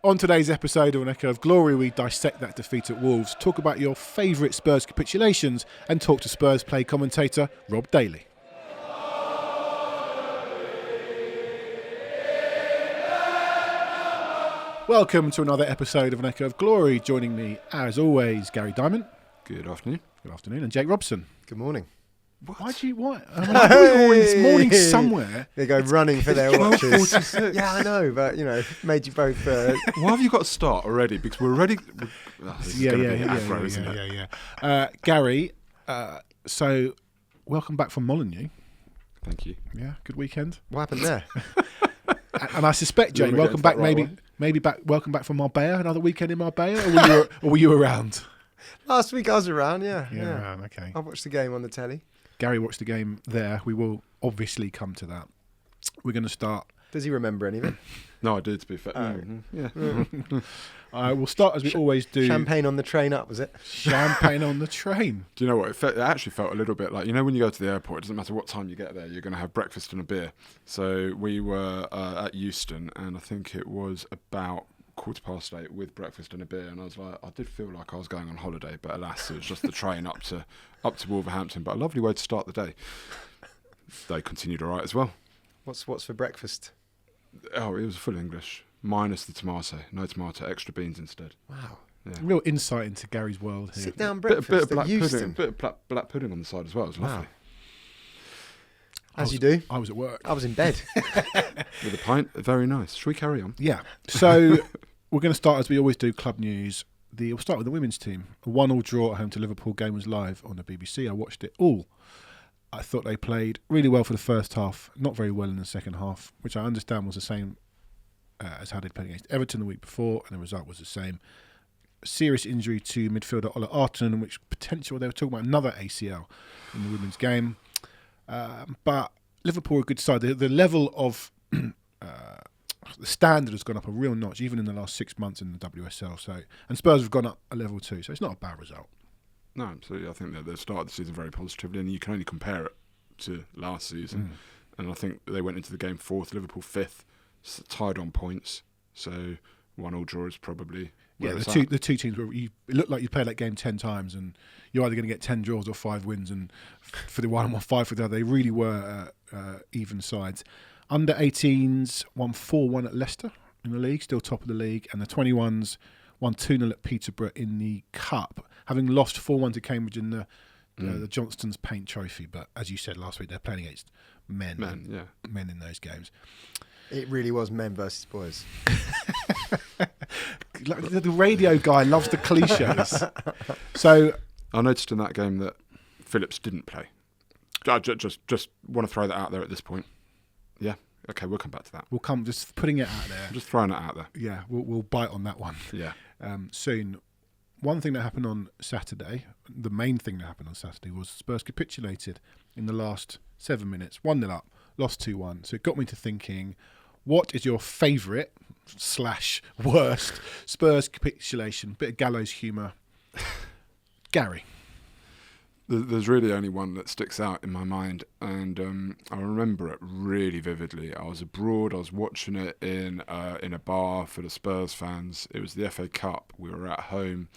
On today's episode of An Echo of Glory, we dissect that defeat at Wolves, talk about your favourite Spurs capitulations, and talk to SPURSPLAY commentator Rob Daly. Welcome to another episode of An Echo of Glory. Joining me, as always, Gary Diamond. Good afternoon. Good afternoon. And Jake Robson. Good morning. Why? I mean, we're all in this morning somewhere. They go running for their watches. Yeah, I know, but made you both. Why have you got to start already? Because we're already. Gary, so welcome back from Molineux. Thank you. Yeah, good weekend. What happened there? And I suspect, Jay, welcome back. Welcome back from Marbella. Another weekend in Marbella, or were you around? Last week I was around. Yeah. Around. Okay. I watched the game on the telly. Gary watched the game there. We will obviously come to that. We're going to start. Does he remember any of it? No, I did, to be fair. We'll start as we always do. Champagne on the train up, was it? Champagne on the train. Do you know what? It actually felt a little bit like, when you go to the airport, it doesn't matter what time you get there, you're going to have breakfast and a beer. So we were at Euston, and I think it was about 8:15 with breakfast and a beer, and I was like, I did feel like I was going on holiday, but alas, it was just the train up to Wolverhampton. But a lovely way to start the day. They continued all right as well. What's for breakfast? Oh, it was full English, minus the tomato. No tomato, extra beans instead. Wow. Yeah. Real insight into Gary's world here. Sit down breakfast. Bit of black pudding on the side as well. It was lovely. Wow. As you do. I was at work. I was in bed. With a pint. Very nice. Should we carry on? Yeah. So we're going to start, as we always do, club news. We'll start with the women's team. A 1-1 draw at home to Liverpool. Game was live on the BBC. I watched it all. I thought they played really well for the first half, not very well in the second half, which I understand was the same as how they'd played against Everton the week before, and the result was the same. Serious injury to midfielder Ola Artonen, which potentially they were talking about another ACL in the women's game. But Liverpool are a good side. The level of the standard has gone up a real notch, even in the last 6 months in the WSL. And Spurs have gone up a level too, so it's not a bad result. No, absolutely. I think that they started the season very positively, and you can only compare it to last season. And I think they went into the game fourth, Liverpool fifth, tied on points. So 1-1 draw is probably where it's at. The two teams were. It looked like you played that game 10 times, and you're either going to get 10 draws or 5 wins. And for the one and 5 for the other, they really were even sides. Under 18s won 4-1 at Leicester in the league, still top of the league, and the 21s won 2-0 at Peterborough in the Cup, having lost 4-1 to Cambridge in the Johnston's Paint Trophy. But as you said last week, they're playing against men in those games. It really was men versus boys. The radio guy loves the cliches. So I noticed in that game that Phillips didn't play. I just want to throw that out there at this point. Yeah. Okay, we'll come back to that. We'll come, just putting it out there. Just throwing it out there. Yeah, we'll bite on that one. Yeah. Soon. One thing that happened on Saturday, the main thing that happened on Saturday, was Spurs capitulated in the last 7 minutes, 1-0 up, lost 2-1. So it got me to thinking, what is your favourite / worst Spurs capitulation? Bit of gallows humour. Gary. There's really only one that sticks out in my mind, and I remember it really vividly. I was abroad, I was watching it in a bar for the Spurs fans. It was the FA Cup. We were at home,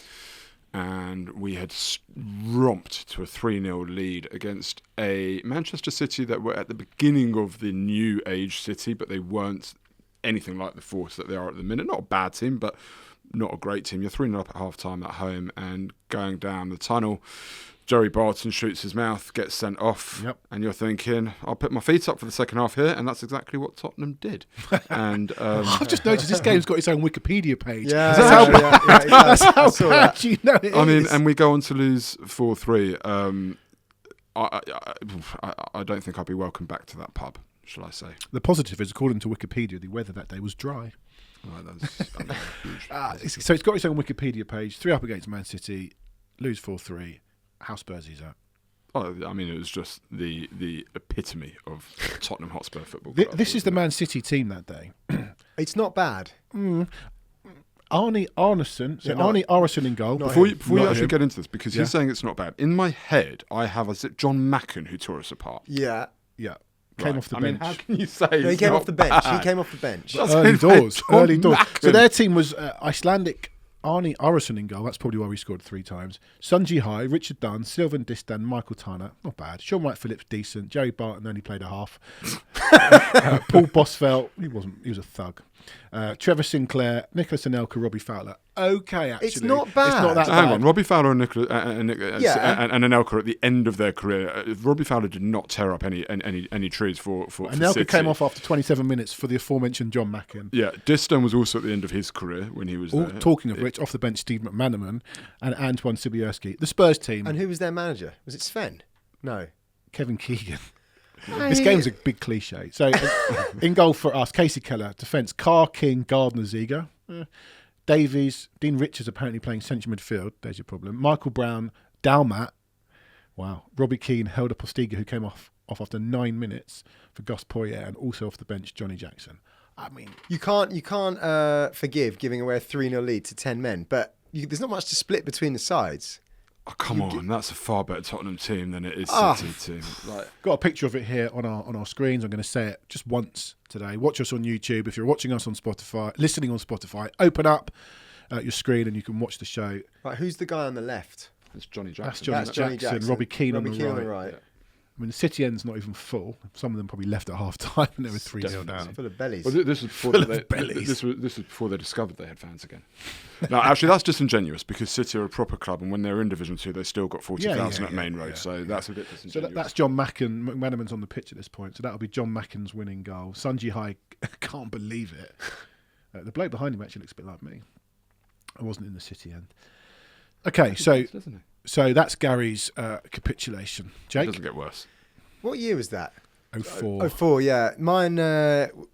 and we had romped to a 3-0 lead against a Manchester City that were at the beginning of the new age City, but they weren't anything like the force that they are at the minute. Not a bad team, but not a great team. You're 3-0 up at half-time at home, and going down the tunnel, Joey Barton shoots his mouth, gets sent off, and you're thinking, I'll put my feet up for the second half here, and that's exactly what Tottenham did. And I've just noticed this game's got its own Wikipedia page. Yeah, that's how bad you know it is. I mean, and we go on to lose 4-3. I don't think I'll be welcome back to that pub, shall I say. The positive is, according to Wikipedia, the weather that day was dry. Right, that's huge. So it's got its own Wikipedia page. 3 up against Man City, lose 4-3. How Spurs is that? Oh, I mean, it was just the epitome of Tottenham Hotspur football club. This is the Man City team that day. It's not bad. Arne Arneson, Arne Arneson in goal. Before you actually get into this, because he's saying it's not bad. In my head, I have, is it John Macken who tore us apart? Yeah. Came off the I bench. mean, how can you say No, he it's came not off the bench. bad? He came off the bench. That's Early been doors. John Early doors. Macken. So their team was Icelandic Arnie Arason in goal. That's probably why we scored 3 times. Sunji Hai, Richard Dunn, Sylvan Distan, Michael Tanner. Not bad. Sean Wright Phillips, decent. Jerry Barton only played a half. Paul Bosfeld, he wasn't. He was a thug. Trevor Sinclair, Nicholas Anelka, Robbie Fowler. Okay, actually. It's not bad. It's not that Hang bad. on, Robbie Fowler and Nicola, and Anelka at the end of their career. Robbie Fowler did not tear up any trees for Anelka City. came off after 27 minutes for the aforementioned John Macken. Yeah, Distan was also at the end of his career when he was there. Talking of which, off the bench, Steve McManaman and Antoine Sibierski. The Spurs team. And who was their manager? Was it Sven? No. Kevin Keegan. This game's a big cliche. So, in goal for us, Casey Keller. Defence, Carr, King, Gardner, Ziege. Davies, Dean Richards apparently playing central midfield. There's your problem. Michael Brown, Dalmat. Wow. Robbie Keane held up Postiga, who came off after 9 minutes for Gus Poyet, and also off the bench, Johnny Jackson. I mean, You can't forgive giving away a 3-0 lead to 10 men, but there's not much to split between the sides. Oh, come on, that's a far better Tottenham team than it is City team. got a picture of it here on our screens. I'm going to say it just once today. Watch us on YouTube. If you're watching us on Spotify, listening on Spotify, open up your screen and you can watch the show. Right, who's the guy on the left? It's Johnny Jackson. That's Johnny Jackson. Robbie Keane on the right. Yeah. I mean, the City end's not even full. Some of them probably left at half time and they were 3-0 down. Full of bellies. Well, this was before this was before they discovered they had fans again. No, actually, that's disingenuous because City are a proper club, and when they're in Division 2, they still got 40,000 at Main Road. So that's a bit disingenuous. So that's John Macken. McManaman's on the pitch at this point. So that'll be John Macken's winning goal. Sunji Hai, can't believe it. The bloke behind him actually looks a bit like me. I wasn't in the City end. Okay, so that's Gary's capitulation. Jake? It doesn't get worse. What year was that? 04. 04, yeah. Mine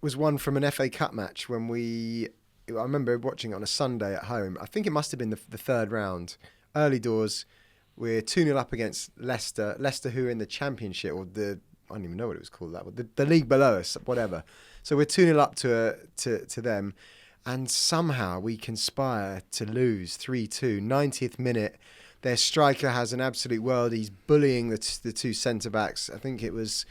was one from an FA Cup match when I remember watching it on a Sunday at home. I think it must have been the third round. Early doors. We're 2-0 up against Leicester. Leicester, who are in the Championship, or I don't even know what it was called, the league below us, whatever. So we're 2-0 up to them. And somehow we conspire to lose 3-2. 90th minute. Their striker has an absolute world. He's bullying the two centre-backs. I think it was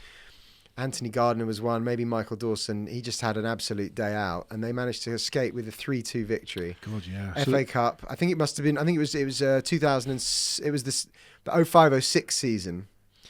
Anthony Gardner was one, maybe Michael Dawson. He just had an absolute day out, and they managed to escape with a 3-2 victory. God, yeah. FA Cup. I think it must have been. I think it was 2000. It was the 05-06 season.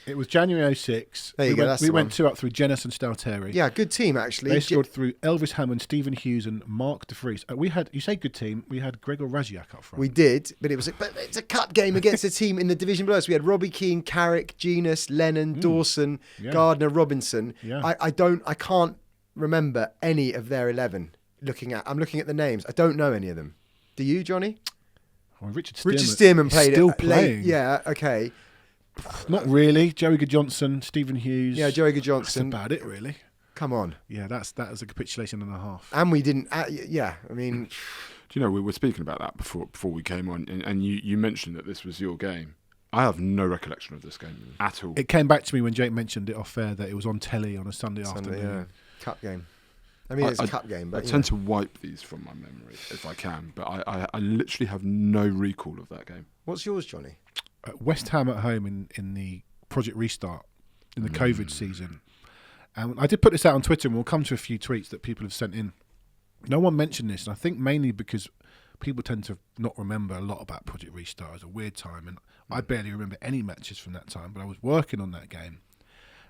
It was January 06. There you go. We went 2 up through Jennis and Stalteri. Yeah, good team actually. They scored through Elvis Hammond, Stephen Hughes, and Mark De Vries. We had, you say good team, we had Gregor Raziak up front. We did, but it's a cup game against a team in the division below us. We had Robbie Keane, Carrick, Genus, Lennon, Dawson, Gardner, Robinson. Yeah. I can't remember any of their 11. I'm looking at the names. I don't know any of them. Do you, Johnny? Oh, Richard Stearman played still it playing. late. Yeah, okay. Not really. Joey Johnson, Stephen Hughes. Yeah, Joey Johnson. That's about it, really. Come on. Yeah, that was a capitulation and a half. And we didn't. Yeah, I mean. Do you know, we were speaking about that before we came on, and you mentioned that this was your game. I have no recollection of this game at all. It came back to me when Jake mentioned it off air that it was on telly on a Sunday afternoon. Yeah. Cup game. I mean, it's a cup game, but I tend to wipe these from my memory if I can, but I literally have no recall of that game. What's yours, Johnny? West Ham at home in the Project Restart in the COVID season. And I did put this out on Twitter, and we'll come to a few tweets that people have sent in. No one mentioned this, and I think mainly because people tend to not remember a lot about Project Restart. It was a weird time, and I barely remember any matches from that time, but I was working on that game.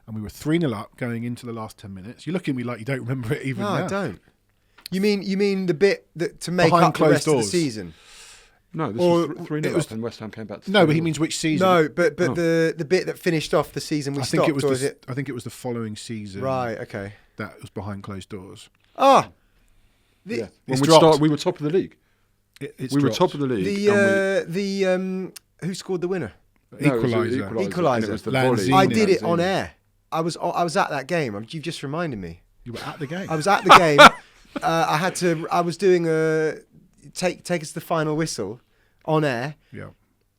And we were 3-0 up going into the last 10 minutes. You're looking at me like you don't remember it even now. No, I don't. You mean the bit that to make Behind up the rest closed of the season? No, this was 3-0 up and West Ham came back to 3-0. No, but he means which season? No, but the bit that finished off the season I think it was the following season. Right, okay. That was behind closed doors. Ah! When dropped. we were top of the league. It's we were dropped. top of the league. Who scored the winner? Equaliser. Equaliser. And it was the Lanzini. volley. I did it on air. I was at that game. You've just reminded me. You were at the game. I was at the game. I was doing a take us to the final whistle on air. Yeah.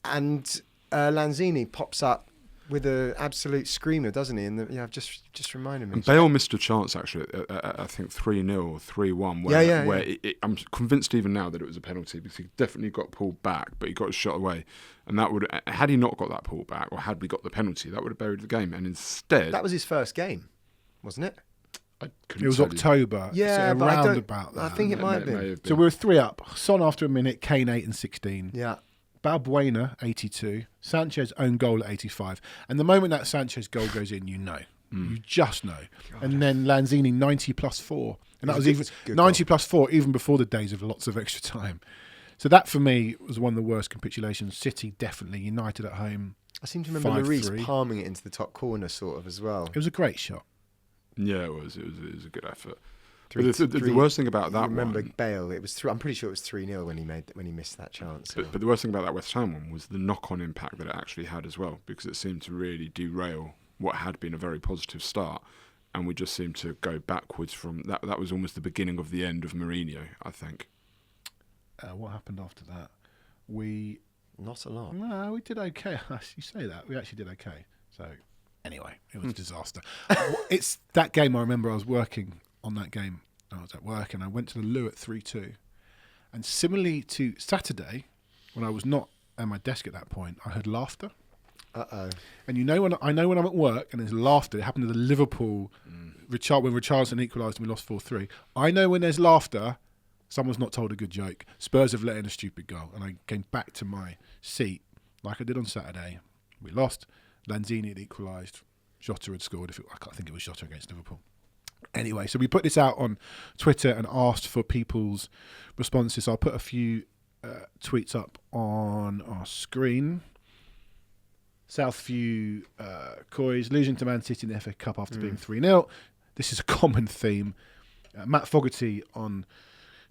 And Lanzini pops up with an absolute screamer, doesn't he? And I've just reminded me. And Bale missed a chance actually. I think 3-0 or 3-1. Where I'm convinced even now that it was a penalty because he definitely got pulled back, but he got his shot away. And that would, had he not got that pull back, or had we got the penalty, that would have buried the game. And instead, that was his first game, wasn't it? I couldn't It was tell you. October. Yeah, so but I around don't. about that. I think it might have been. have So been. we were 3 up. Son after a minute, Kane 8 and 16. Yeah. Balbuena 82, Sanchez own goal at 85, and the moment that Sanchez goal goes in, you just know. And then Lanzini 90 plus 4, and that was even 90 plus 4 even before the days of lots of extra time. So that for me was one of the worst capitulations. City definitely, United at home. I seem to remember Lloris 5-3. palming it into the top corner, sort of as well. It was a great shot. Yeah, it was a good effort. But the worst thing about that remember one, Bale? It was. I'm pretty sure it was 3-0 when he missed that chance. but the worst thing about that West Ham one was the knock-on impact that it actually had as well, because it seemed to really derail what had been a very positive start, and we just seemed to go backwards from that. That was almost the beginning of the end of Mourinho, I think. What happened after that? Not a lot. No, we did okay. You say that. We actually did okay. So, anyway, it was a disaster. It's that game I remember I was working on that game. I was at work and I went to the loo at 3-2. And similarly to Saturday, when I was not at my desk at that point, I heard laughter. Uh-oh. And when I'm at work and there's laughter, it happened to the Liverpool, when Richarlison equalised and we lost 4-3. I know when there's laughter, someone's not told a good joke. Spurs have let in a stupid goal. And I came back to my seat like I did on Saturday. We lost. Lanzini had equalised. Jota had scored. I think it was Jota against Liverpool. Anyway, so we put this out on Twitter and asked for people's responses. I'll put a few tweets up on our screen. Southview Coys losing to Man City in the FA Cup after being 3-0. This is a common theme. Matt Fogarty on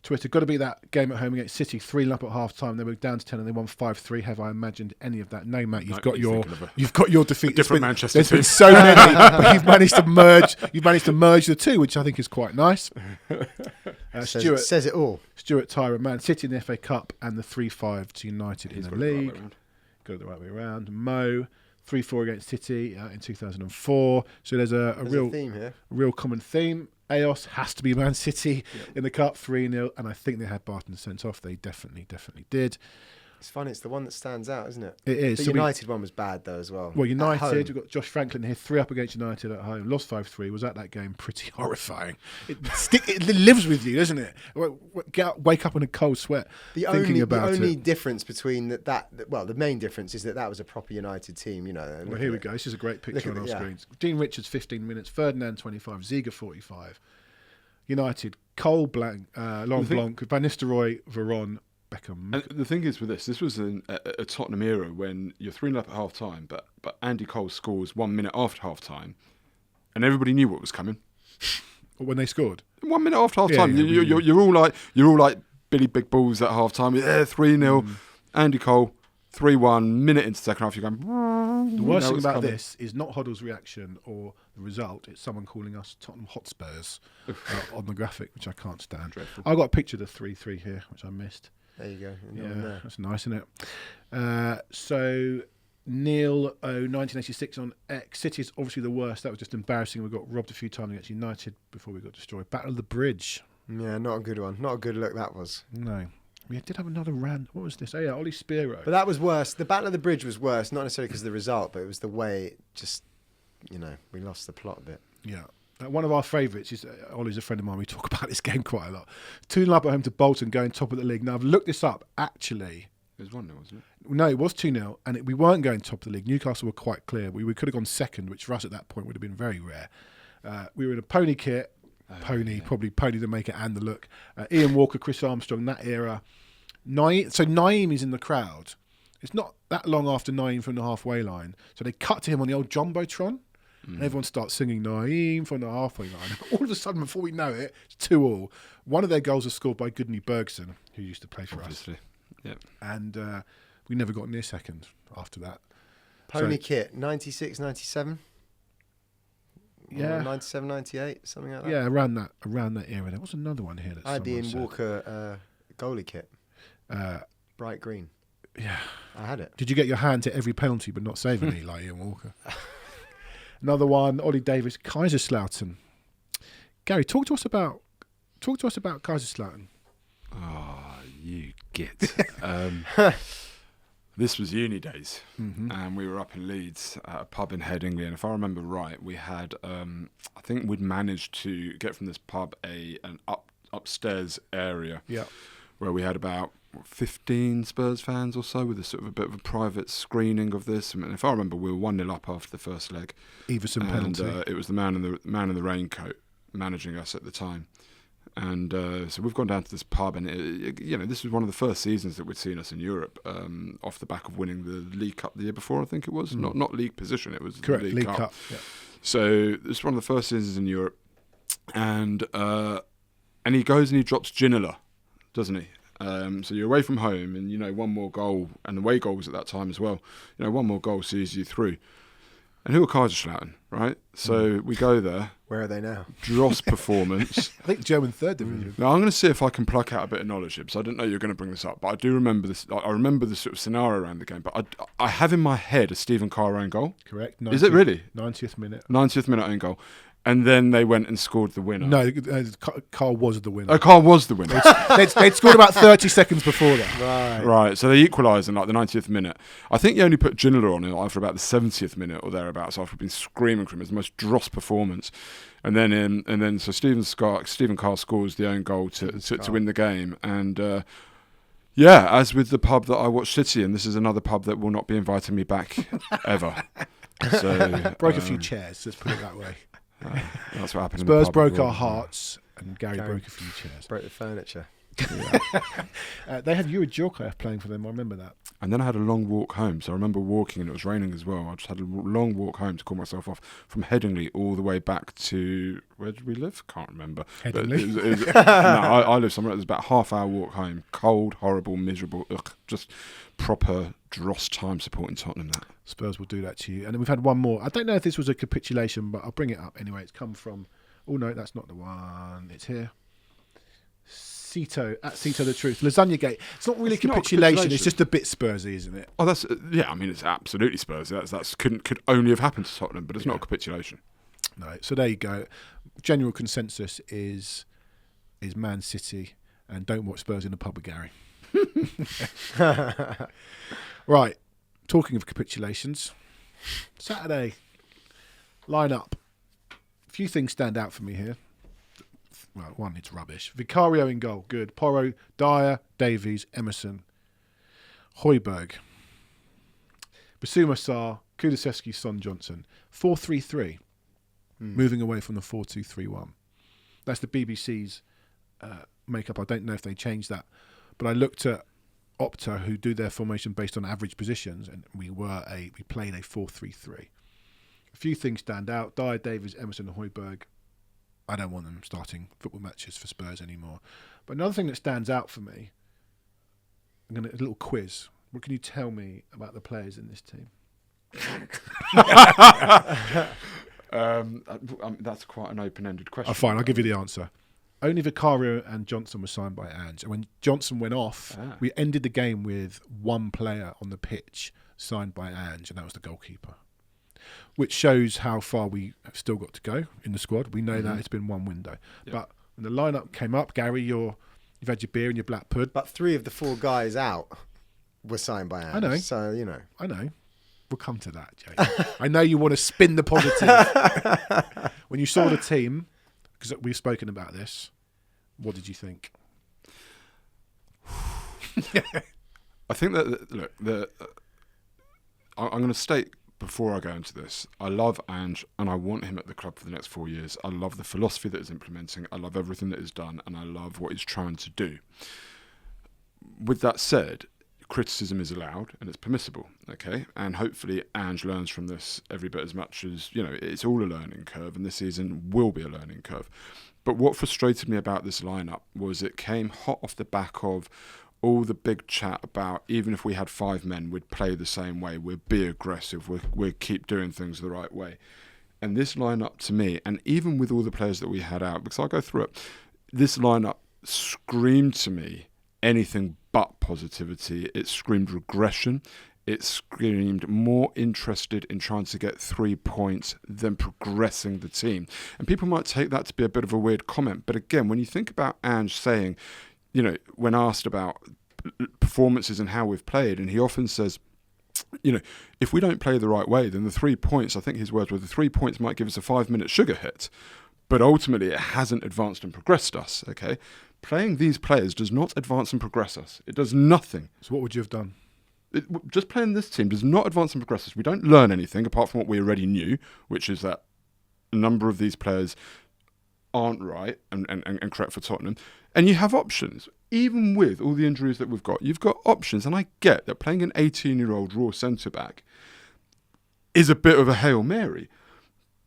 Twitter, got to be that game at home against City, 3-0 up at half time. They were down to 10 and they won 5-3. Have I imagined any of that? No, Matt. You've got your defeat. Different Manchester There's team. been so many, but you've managed to merge the two, which I think is quite nice. Says it all. Stuart Tyra, Man City in the FA Cup and the 3-5 to United in the league. Got it the right way around. Mo 3-4 against City in 2004. So there's a real theme here. Real common theme. Eos has to be Man City in the Cup, 3-0, and I think they had Barton sent off. They definitely did. It's funny, it's the one that stands out, isn't it? It is. The United one was bad, though, as well. Well, United, we've got Josh Franklin here, 3 up against United at home, lost 5-3, was at that game pretty horrifying. It lives with you, doesn't it? Wake up in a cold sweat thinking about it. The only difference between the main difference is that was a proper United team, you know. Well, here we go. This is a great picture on our screens. Dean Richards, 15 minutes, Ferdinand, 25, Ziga, 45. United, Cole Blanc, Laurent Blanc, Van Nistelrooy, Veron, Beckham. And the thing is with this was a Tottenham era when you're 3-0 up at half time, but Andy Cole scores 1 minute after half time, and everybody knew what was coming. When they scored, 1 minute after half time, you're all like Billy Big Balls at half time. Yeah, 3-0. Andy Cole, 3-1. Minute into the second half, you're going. The worst thing about this is not Hoddle's reaction or the result. It's someone calling us Tottenham Hotspurs on the graphic, which I can't stand. Dreadful. I've got a picture of the 3-3 here, which I missed. There you go. Yeah, that's nice, isn't it? So Neil 1986 on X. City is obviously the worst. That was just embarrassing. We got robbed a few times against United before we got destroyed. Battle of the Bridge. Yeah, not a good one. Not a good look that was. No. We did have another round. What was this? Oh, yeah, Ollie Spiro. But that was worse. The Battle of the Bridge was worse, not necessarily because of the result, but it was the way it just, we lost the plot a bit. Yeah. One of our favourites is Ollie's a friend of mine. We talk about this game quite a lot. 2-0 up at home to Bolton, going top of the league. Now, I've looked this up. Actually, It was 1-0, wasn't it? no, it was 2-0, and we weren't going top of the league. Newcastle were quite clear. We could have gone second, which for us at that point would have been very rare. We were in a pony kit. Probably Pony the maker and the look. Ian Walker, Chris Armstrong, that era. So Naeem is in the crowd. It's not that long after Naeem from the halfway line. So they cut to him on the old Jumbotron. And everyone starts singing Naeem from the halfway line. All of a sudden, before we know it, it's 2-2. One of their goals was scored by Goodney Bergson, who used to play for Obviously. us. Yep. And we never got near second after that. Pony kit, 96, 97? Yeah. 97, 98, something like that? Yeah, around that era. There was another one here that I had the Ian someone Walker goalie kit. said. Bright green. Yeah. I had it. Did you get your hand to every penalty but not save any like Ian Walker? Another one, Ollie Davis, Kaiserslautern. Gary, talk to us about Kaiserslautern. Oh, you git. This was uni days, Mm-hmm. and we were up in Leeds at a pub in Headingley. And if I remember right, we had, I think we'd managed to get from this pub an upstairs area Yeah. where we had about 15 Spurs fans or so, with a sort of a bit of a private screening of this. And if I remember, we were 1-0 up after the first leg. Everson And penalty. it was the man in the raincoat managing us at the time. And so we've gone down to this pub, and this was one of the first seasons that we'd seen us in Europe, off the back of winning the League Cup the year before, I think it was. Not league position, it was Correct, the League Cup. Yeah. So this is one of the first seasons in Europe, and he goes and he drops Ginola, doesn't he? So you're away from home, and one more goal, and the away goal was at that time as well. One more goal sees you through. And who are Kaiserslautern, right? So we go there. Where are they now? Dross performance. I think German third division. Now I'm going to see if I can pluck out a bit of knowledge here, because I didn't know you were going to bring this up, but I do remember this. I remember the sort of scenario around the game, but I have in my head a Stephen Carr own goal. Correct. Is it really? 90th minute. 90th minute own goal. And then they went and scored the winner. No, Carl was the winner. Oh, Carr was the winner. They'd scored about 30 seconds before that. Right, so they equalised in like the 90th minute. I think you only put Ginola on it after about the 70th minute or thereabouts, after we've been screaming for him. It's the most dross performance. And then so Stephen Carr scores the own goal to win the game. And as with the pub that I watched City in, this is another pub that will not be inviting me back ever. So Broke a few chairs, let's put it that way. That's what happened. Spurs in the pub broke abroad. our hearts, and Gary broke a few chairs. Broke the furniture. They had Yuri Djorkaeff playing for them, I remember that. And then I had a long walk home. So I remember walking, and it was raining as well. I just had a long walk home to call myself off from Headingley all the way back to, where did we live? Can't remember. Headingley? No, I live somewhere. It was about a half-hour walk home. Cold, horrible, miserable. Just proper dross time supporting Tottenham. That Spurs will do that to you. And then we've had one more. I don't know if this was a capitulation, but I'll bring it up anyway. It's come from... Oh, no, that's not the one. It's here. Cito, at Cito the Truth. Lasagna Gate. It's not really capitulation. It's just a bit Spursy, isn't it? Oh, that's... yeah, I mean, it's absolutely Spurs. That's could only have happened to Tottenham, but it's not a capitulation. No. So there you go. General consensus is Man City, and don't watch Spurs in the pub with Gary. Right. Talking of capitulations, Saturday line up. A few things stand out for me here. Well, one, it's rubbish. Vicario in goal, good. Porro, Dyer, Davies, Emerson, Højbjerg, Basuma Sarr, Kulusevski, Son Johnson. 4-3-3, moving away from the 4-2-3-1. That's the BBC's makeup. I don't know if they changed that, but I looked at Opta, who do their formation based on average positions, and we played a 4-3-3. A few things stand out. Dyer, Davies, Emerson, and Højbjerg. I don't want them starting football matches for Spurs anymore. But another thing that stands out for me, a little quiz. What can you tell me about the players in this team? That's quite an open-ended question. Oh, fine, I'll give you the answer. Only Vicario and Johnson were signed by Ange. And when Johnson went off, we ended the game with one player on the pitch signed by Ange, and that was the goalkeeper. Which shows how far we have still got to go in the squad. We know that it's been one window. Yep. But when the lineup came up, Gary, you've had your beer and your black pud. But 3 of the 4 guys out were signed by Ange. I know. So, I know. We'll come to that, Jay. I know you want to spin the positive. When you saw the team, because we've spoken about this, what did you think? I think that, look, I'm going to state before I go into this, I love Ange and I want him at the club for the next 4 years. I love the philosophy that he's implementing. I love everything that he's done, and I love what he's trying to do. With that said, criticism is allowed and it's permissible, okay? And hopefully Ange learns from this every bit as much as, it's all a learning curve, and this season will be a learning curve. But what frustrated me about this lineup was it came hot off the back of all the big chat about even if we had 5 men, we'd play the same way, we'd be aggressive, we'd keep doing things the right way. And this lineup to me, and even with all the players that we had out, because I'll go through it, this lineup screamed to me anything but positivity. It screamed regression. It screamed more interested in trying to get 3 points than progressing the team. And people might take that to be a bit of a weird comment. But again, when you think about Ange saying, when asked about performances and how we've played, and he often says, if we don't play the right way, then the 3 points, I think his words were, the 3 points might give us a 5-minute sugar hit, but ultimately it hasn't advanced and progressed us, okay? Playing these players does not advance and progress us. It does nothing. So what would you have done? Just playing this team does not advance and progress us. We don't learn anything apart from what we already knew, which is that a number of these players aren't right and correct for Tottenham. And you have options. Even with all the injuries that we've got, you've got options. And I get that playing an 18-year-old raw centre-back is a bit of a Hail Mary.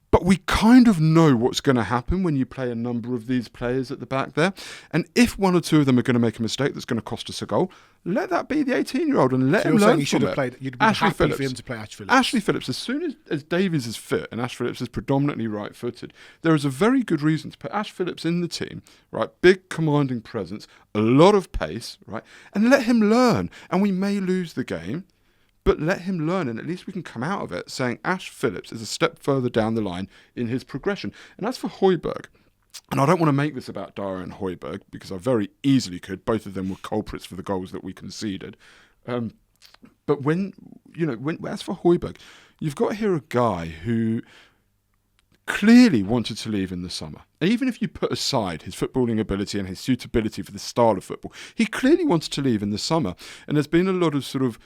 But we kind of know what's going to happen when you play a number of these players at the back there. And if one or two of them are going to make a mistake that's going to cost us a goal, let that be the 18-year-old and let him learn from it. You'd be happy for him to play Ash Phillips. Ashley Phillips, as soon as Davies is fit, and Ash Phillips is predominantly right-footed, there is a very good reason to put Ash Phillips in the team, right? Big commanding presence, a lot of pace, right? And let him learn. And we may lose the game, but let him learn, and at least we can come out of it saying Ash Phillips is a step further down the line in his progression. And as for Højbjerg, and I don't want to make this about Dyer and Højbjerg, because I very easily could. Both of them were culprits for the goals that we conceded. But when as for Højbjerg, you've got here a guy who clearly wanted to leave in the summer. Even if you put aside his footballing ability and his suitability for the style of football, he clearly wanted to leave in the summer. And there's been a lot of sort of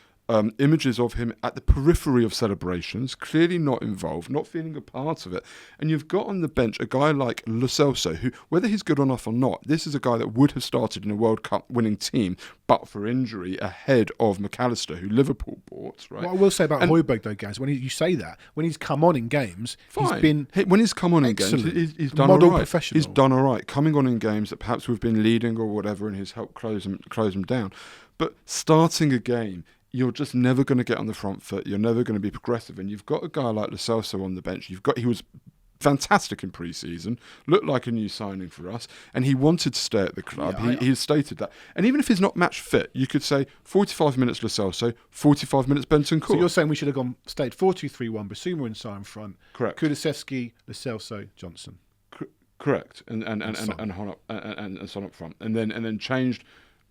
images of him at the periphery of celebrations, clearly not involved, not feeling a part of it. And you've got on the bench a guy like Lo Celso, who, whether he's good enough or not, this is a guy that would have started in a World Cup winning team, but for injury, ahead of McAllister, who Liverpool bought. Right. What I will say about Højbjerg, though, Gaz, when you say that, when he's come on in games, fine. He's been when he's come on excellent. in games, he's done model all right. Professional. He's done all right. Coming on in games that perhaps we've been leading or whatever, and he's helped close them down. But starting a game, you're just never going to get on the front foot. You're never going to be progressive. And you've got a guy like Lo Celso on the bench. He was fantastic in pre-season, looked like a new signing for us, and he wanted to stay at the club. Yeah, he has stated that. And even if he's not match fit, you could say 45 minutes Lo Celso, 45 minutes Bentancur. So you're saying we should have stayed 4-2-3-1, Basuma and Sarr in front. Correct. Kulusevski, Lo Celso, Johnson. Correct. And Son up front. And then changed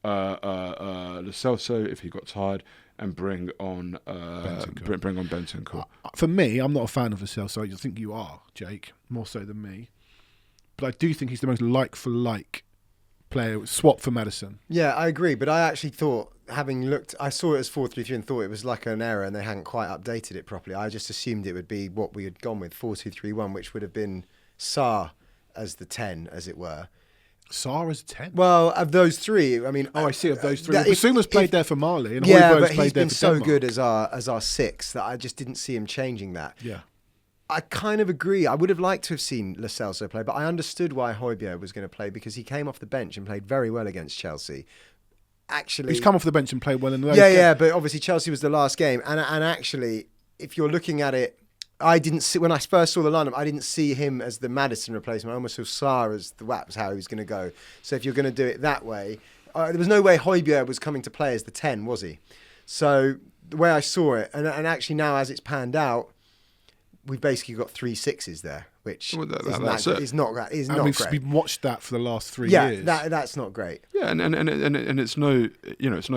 Lo Celso if he got tired, and bring on Bentancur. For me, I'm not a fan of Lo Celso. I think you are, Jake, more so than me. But I do think he's the most like-for-like player, swap for Maddison. Yeah, I agree. But I actually thought, I saw it as 4-3-3 and thought it was like an error and they hadn't quite updated it properly. I just assumed it would be what we had gone with, 4-2-3-1, which would have been Sarr as the 10, as it were. Sarr as a 10? Well, of those three, I mean... Oh, I see, of those three. Basuma's played there for Mali, and yeah, Højbjerg's but played he's there been for so Denmark. good as our 6 that I just didn't see him changing that. Yeah. I kind of agree. I would have liked to have seen Lo Celso play, but I understood why Højbjerg was going to play, because he came off the bench and played very well against Chelsea. Actually, he's come off the bench and played well in the yeah, but obviously Chelsea was the last game, and actually, if you're looking at it, I didn't see, when I first saw the lineup, I didn't see him as the Maddison replacement. I almost saw Sarr as that was how he was going to go. So if you're going to do it that way, there was no way Højbjerg was coming to play as the 10, was he? So the way I saw it, and actually now as it's panned out, we've basically got 3 6s there, which is not great. We've watched that for the last 3 Yeah, years. that's not great. Yeah, and it's no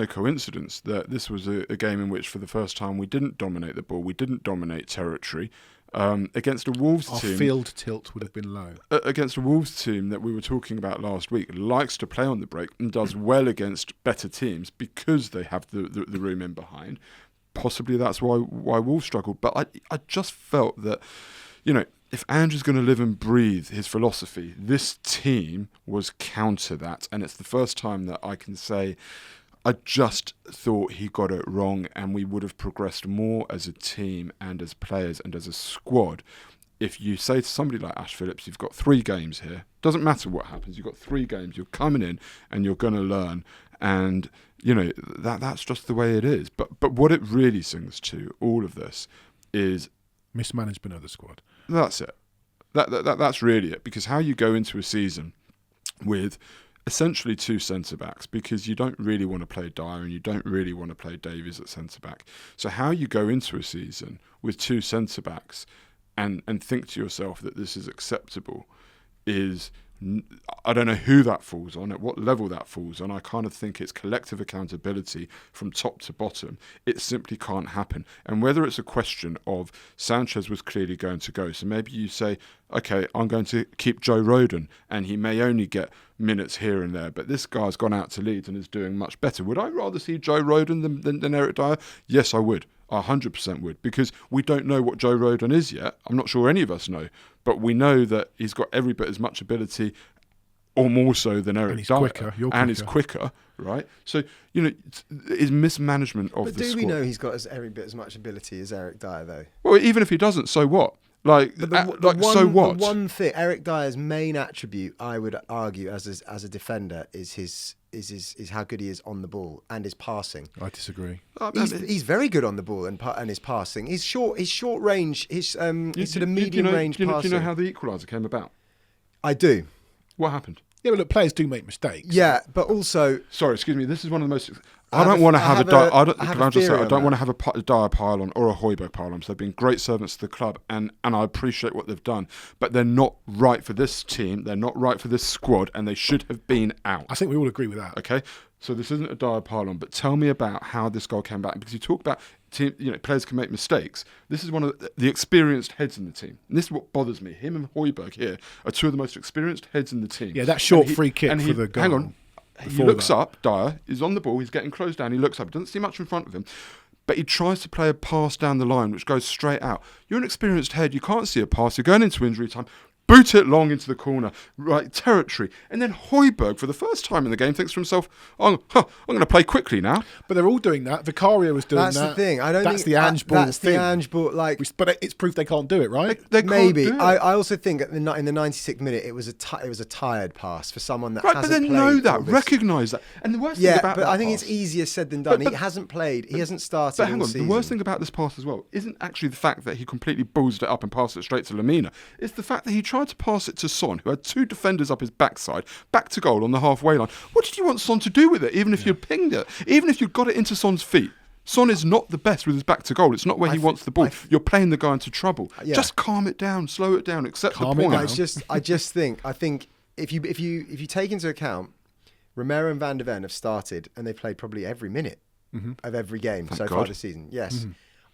coincidence that this was a game in which for the first time we didn't dominate the ball, we didn't dominate territory against a Wolves team. Our field tilt would have been low. Against a Wolves team that we were talking about last week, likes to play on the break and does well against better teams because they have the room in behind. Possibly that's why Wolves struggled. But I just felt that, if Ange is going to live and breathe his philosophy, this team was counter that. And it's the first time that I can say I just thought he got it wrong, and we would have progressed more as a team and as players and as a squad. If you say to somebody like Ash Phillips, you've got 3 games here, doesn't matter what happens, you've got 3 games, you're coming in and you're going to learn. And that's just the way it is. But what it really sings to, all of this, is mismanagement of the squad. That's it. That's really it. Because how you go into a season with essentially 2 centre-backs, because you don't really want to play Dyer and you don't really want to play Davies at centre-back. So how you go into a season with 2 centre-backs and think to yourself that this is acceptable is I don't know who that falls on, at what level that falls on. I kind of think it's collective accountability from top to bottom. It simply can't happen. And whether it's a question of Sanchez was clearly going to go, so maybe you say, okay, I'm going to keep Joe Rodon, and he may only get minutes here and there, but this guy's gone out to Leeds and is doing much better. Would I rather see Joe Rodon than Eric Dyer? Yes, I would. I 100% would, because we don't know what Joe Rodon is yet. I'm not sure any of us know, but we know that he's got every bit as much ability, or more so, than Eric Dyer. And he's quicker, right? So, is mismanagement of the squad. But do we know he's got every bit as much ability as Eric Dyer, though? Well, even if he doesn't, so what? So what? The one thing, Eric Dyer's main attribute, I would argue, as a defender, is how good he is on the ball and his passing. I disagree. He's very good on the ball and his passing. His short range, his sort of medium range passing. Do you know how the equaliser came about? I do. What happened? Yeah, but look, players do make mistakes. Yeah, but also... Sorry, excuse me. This is one of the most... I don't want to have a Dyer pile-on or a Højbjerg pile-on. So they've been great servants to the club, and I appreciate what they've done. But they're not right for this team. They're not right for this squad, and they should have been out. I think we all agree with that. Okay? So this isn't a Dyer pile-on, but tell me about how this goal came back. Because you talk about players can make mistakes. This is one of the experienced heads in the team. And this is what bothers me. Him and Højbjerg here are two of the most experienced heads in the team. Yeah, that short free kick for the goal. Hang on. He looks up, Dyer is on the ball, he's getting closed down, he looks up, he doesn't see much in front of him, but he tries to play a pass down the line which goes straight out. You're an experienced head, you can't see a pass, you're going into injury time, boot it long into the corner, right territory. And then Højbjerg, for the first time in the game, thinks to himself, I'm going to play quickly now. But they're all doing that. Vicario was doing that. That's the thing. That's the Ange ball. That's the Ange ball. But it's proof they can't do it, right? They maybe. can't do it. I also think in the 96th minute it was a tired pass for someone that hasn't played. But then know that, recognise that. And the worst thing about but that I think pass, it's easier said than done. He hasn't played. He hasn't started. But hang on, season. The worst thing about this pass as well isn't actually the fact that he completely ballsed it up and passed it straight to Lamina. It's the fact that he tried to pass it to Son, who had two defenders up his backside, back to goal on the halfway line. What did you want Son to do with it, even if you'd pinged it? Even if you'd got it into Son's feet? Son is not the best with his back to goal. It's not where he wants the ball. You're playing the guy into trouble. Yeah. Just calm it down, slow it down, accept the point. I think if you take into account Romero and Van de Ven have started and they played probably every minute of every game far this season. Yes.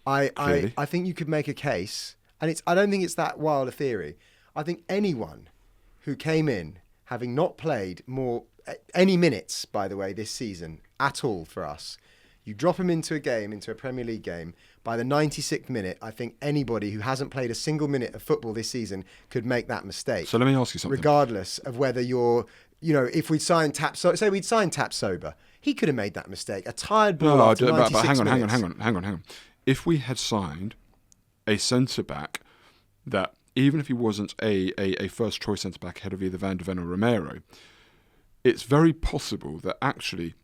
I think you could make a case, and I don't think it's that wild a theory. I think anyone who came in having not played any minutes, by the way, this season at all for us, you drop him into a Premier League game, by the 96th minute, I think anybody who hasn't played a single minute of football this season could make that mistake. So let me ask you something. Regardless of whether you're, if we'd signed say we'd signed Tapsoba, he could have made that mistake. A tired ball after 96 minutes. Hang on. If we had signed a centre-back that, even if he wasn't a first-choice centre-back ahead of either Van de Ven or Romero, it's very possible that actually,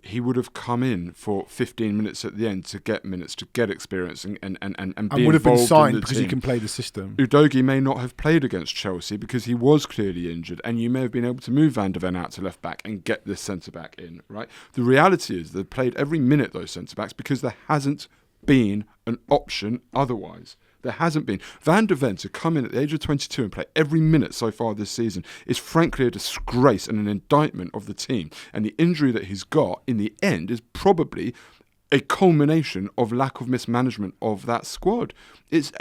he would have come in for 15 minutes at the end to get minutes, to get experience and be involved would have been signed because he can play the system. Udogie may not have played against Chelsea because he was clearly injured, and you may have been able to move Van de Ven out to left-back and get this centre-back in, right? The reality is they've played every minute, those centre-backs, because there hasn't been an option otherwise. There hasn't been. Van de Ven to come in at the age of 22 and play every minute so far this season is frankly a disgrace and an indictment of the team. And the injury that he's got in the end is probably a culmination of lack of mismanagement of that squad. It's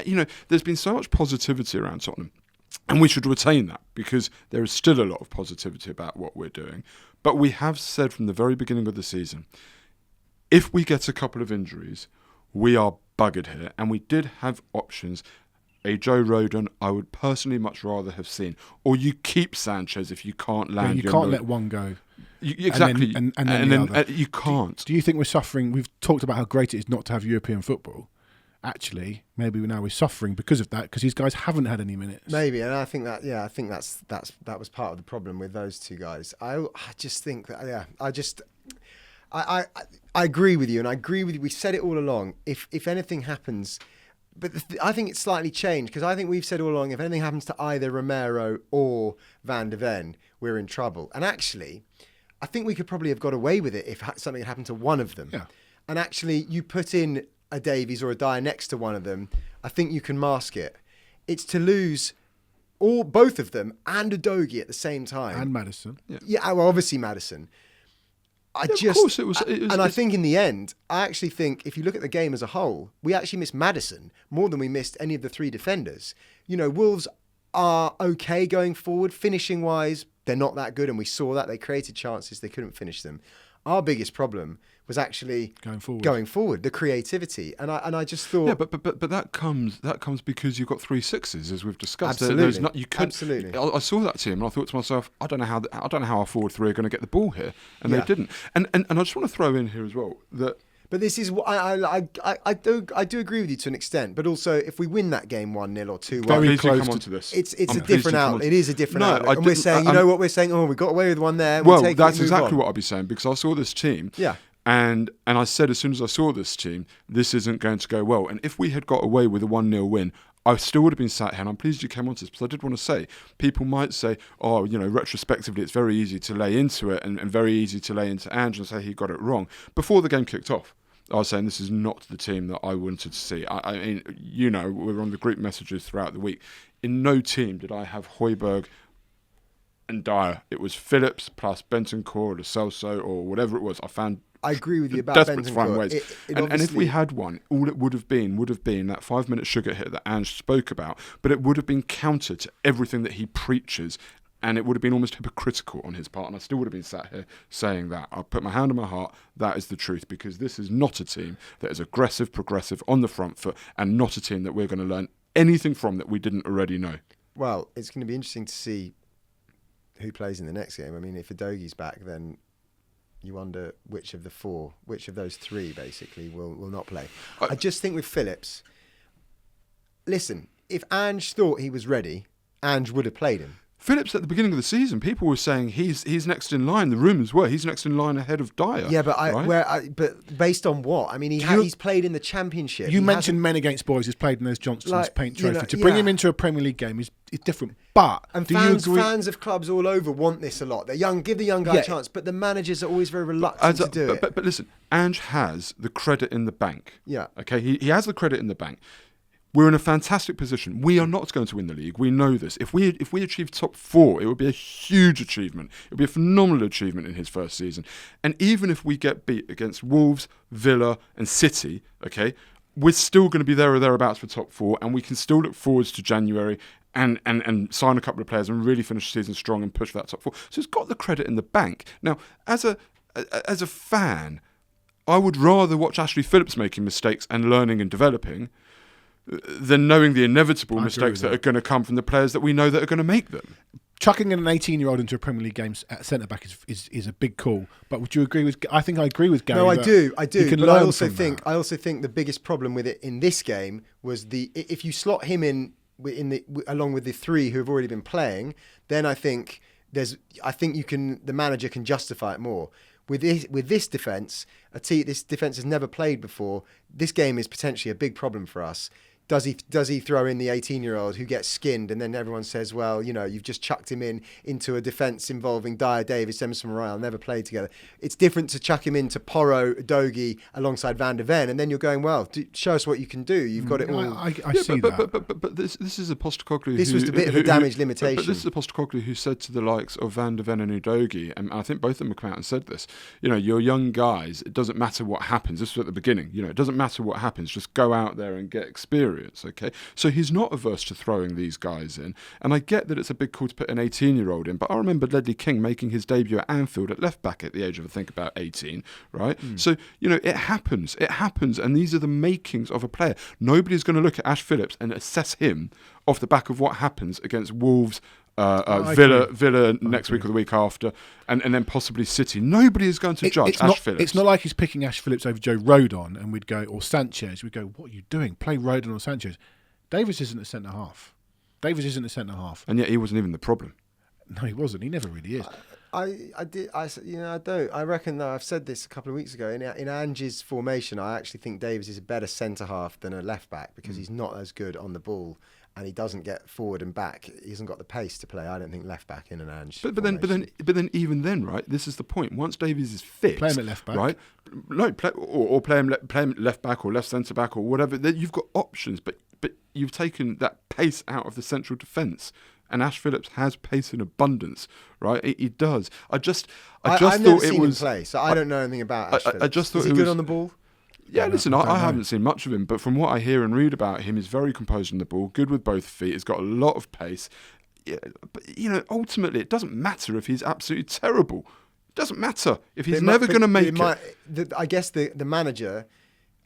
there's been so much positivity around Tottenham, and we should retain that because there is still a lot of positivity about what we're doing. But we have said from the very beginning of the season, if we get a couple of injuries, we are buggered here, and we did have options. A Joe Rodon, I would personally much rather have seen. Or you keep Sanchez if you can't land. You can't let one go. Exactly, and then you can't. Do you think we're suffering? We've talked about how great it is not to have European football. Actually, maybe now we're suffering because of that, because these guys haven't had any minutes. Maybe, and I think that that was part of the problem with those two guys. I just think that I agree with you, and I agree with you. We said it all along. If anything happens, but I think it's slightly changed, because I think we've said all along, if anything happens to either Romero or Van de Ven, we're in trouble. And actually, I think we could probably have got away with it if something had happened to one of them. Yeah. And actually, you put in a Davies or a Dyer next to one of them, I think you can mask it. It's to lose both of them, and Udogie at the same time. And Maddison. Yeah, well, obviously Maddison. Of course it was. And I think in the end, I actually think if you look at the game as a whole, we actually missed Maddison more than we missed any of the three defenders. You know, Wolves are okay going forward. Finishing wise, they're not that good, and we saw that. They created chances, they couldn't finish them. Our biggest problem was actually going forward, the creativity, and I just thought, but that comes because you've got 3 6s, as we've discussed. Absolutely, absolutely. I saw that team, and I thought to myself, I don't know how our forward 3 are going to get the ball here, and they didn't. And I just want to throw in here as well that. But this is what I do agree with you to an extent. But also, if we win that game 1-0 or 2-1, very close to this. It's a different outlet. It is a different outlet. And we're saying, what we're saying? Oh, we got away with one there. Well, that's exactly what I'd be saying, because I saw this team. Yeah. And I said, as soon as I saw this team, this isn't going to go well. And if we had got away with a 1-0 win, I still would have been sat here, and I'm pleased you came on to this, because I did want to say, people might say, retrospectively, it's very easy to lay into it, and very easy to lay into Ange and say he got it wrong. Before the game kicked off, I was saying this is not the team that I wanted to see. I mean, we're on the group messages throughout the week. In no team did I have Højbjerg and Dyer. It was Phillips plus Bentancur or Lo Celso or whatever it was. I agree with you about desperate to find ways. And if we had one, all it would have been that 5-minute sugar hit that Ange spoke about, but it would have been counter to everything that he preaches, and it would have been almost hypocritical on his part, and I still would have been sat here saying that. I'll put my hand on my heart, that is the truth, because this is not a team that is aggressive, progressive, on the front foot, and not a team that we're going to learn anything from that we didn't already know. Well, it's going to be interesting to see who plays in the next game. I mean, if Udogie's back, then you wonder which of those 3 basically will not play. I just think with Phillips, listen, if Ange thought he was ready, Ange would have played him. Phillips, at the beginning of the season, people were saying he's next in line. The rumours were he's next in line ahead of Dyer. Yeah, but based on what? I mean, he's played in the Championship. You mentioned men against boys. He's played in those Johnston's Paint Trophy. To bring him into a Premier League game is different. But fans of clubs all over want this a lot. They're young, give the young guy a chance. But the managers are always very reluctant to do it. But listen, Ange has the credit in the bank. Yeah. Okay, he has the credit in the bank. We're in a fantastic position. We are not going to win the league. We know this. If we achieve top 4, it would be a huge achievement. It would be a phenomenal achievement in his first season. And even if we get beat against Wolves, Villa and City, okay, we're still going to be there or thereabouts for top 4, and we can still look forwards to January and sign a couple of players and really finish the season strong and push for that top 4. So it's got the credit in the bank. Now, as a fan, I would rather watch Ashley Phillips making mistakes and learning and developing than knowing the inevitable mistakes that are going to come from the players that we know that are going to make them. Chucking an 18-year-old into a Premier League game at centre-back is a big call. But would you agree with... I think I agree with Gary. No, I do. But I also think the biggest problem with it in this game was if you slot him in along with the 3 who have already been playing, then I think the manager can justify it more. With this defence, this defence has never played before. This game is potentially a big problem for us. Does he throw in the 18-year-old who gets skinned, and then everyone says, well, you've just chucked him into a defence involving Dyer, Davis, Emerson Royal, never played together. It's different to chuck him into Porro, Udogie alongside Van der Ven, and then you're going, well, show us what you can do. You've got it all. I see that. But this is a Postecoglou. This was a bit of a damage limitation. But this is a Postecoglou who said to the likes of Van der Ven and Udogie, and I think both of them have come out and said this. You're young guys. It doesn't matter what happens. This was at the beginning. It doesn't matter what happens. Just go out there and get experience. Okay, so he's not averse to throwing these guys in, and I get that it's a big call to put an 18-year-old in, but I remember Ledley King making his debut at Anfield at left back at the age of I think about 18, right? So it happens, and these are the makings of a player. Nobody's going to look at Ash Phillips and assess him off the back of what happens against Wolves, Villa next week or the week after, and then possibly City. Nobody is going to judge Ash Phillips. It's not like he's picking Ash Phillips over Joe Rodon, and we'd go, or Sanchez. We'd go, what are you doing? Play Rodon or Sanchez. Davis isn't a centre half. And yet he wasn't even the problem. No, he wasn't. He never really is. I reckon that I've said this a couple of weeks ago. In Ange's formation, I actually think Davis is a better centre half than a left back because he's not as good on the ball. And he doesn't get forward and back. He hasn't got the pace to play. I don't think left back in an Ange. But then even then, right? This is the point. Once Davies is fit, play him at left back, right? No, play him left back or left centre back or whatever. You've got options, but you've taken that pace out of the central defence. And Ash Phillips has pace in abundance, right? He does. I just I've thought never it seen was. him play, so I don't know anything about Ash Phillips. I just thought is he it good was, on the ball? Yeah, listen, I don't know. haven't seen much of him, but from what I hear and read about him, he's very composed on the ball, good with both feet, he's got a lot of pace. Yeah, but, you know, ultimately, it doesn't matter if he's absolutely terrible. It doesn't matter if he's never going to make it. I guess the manager...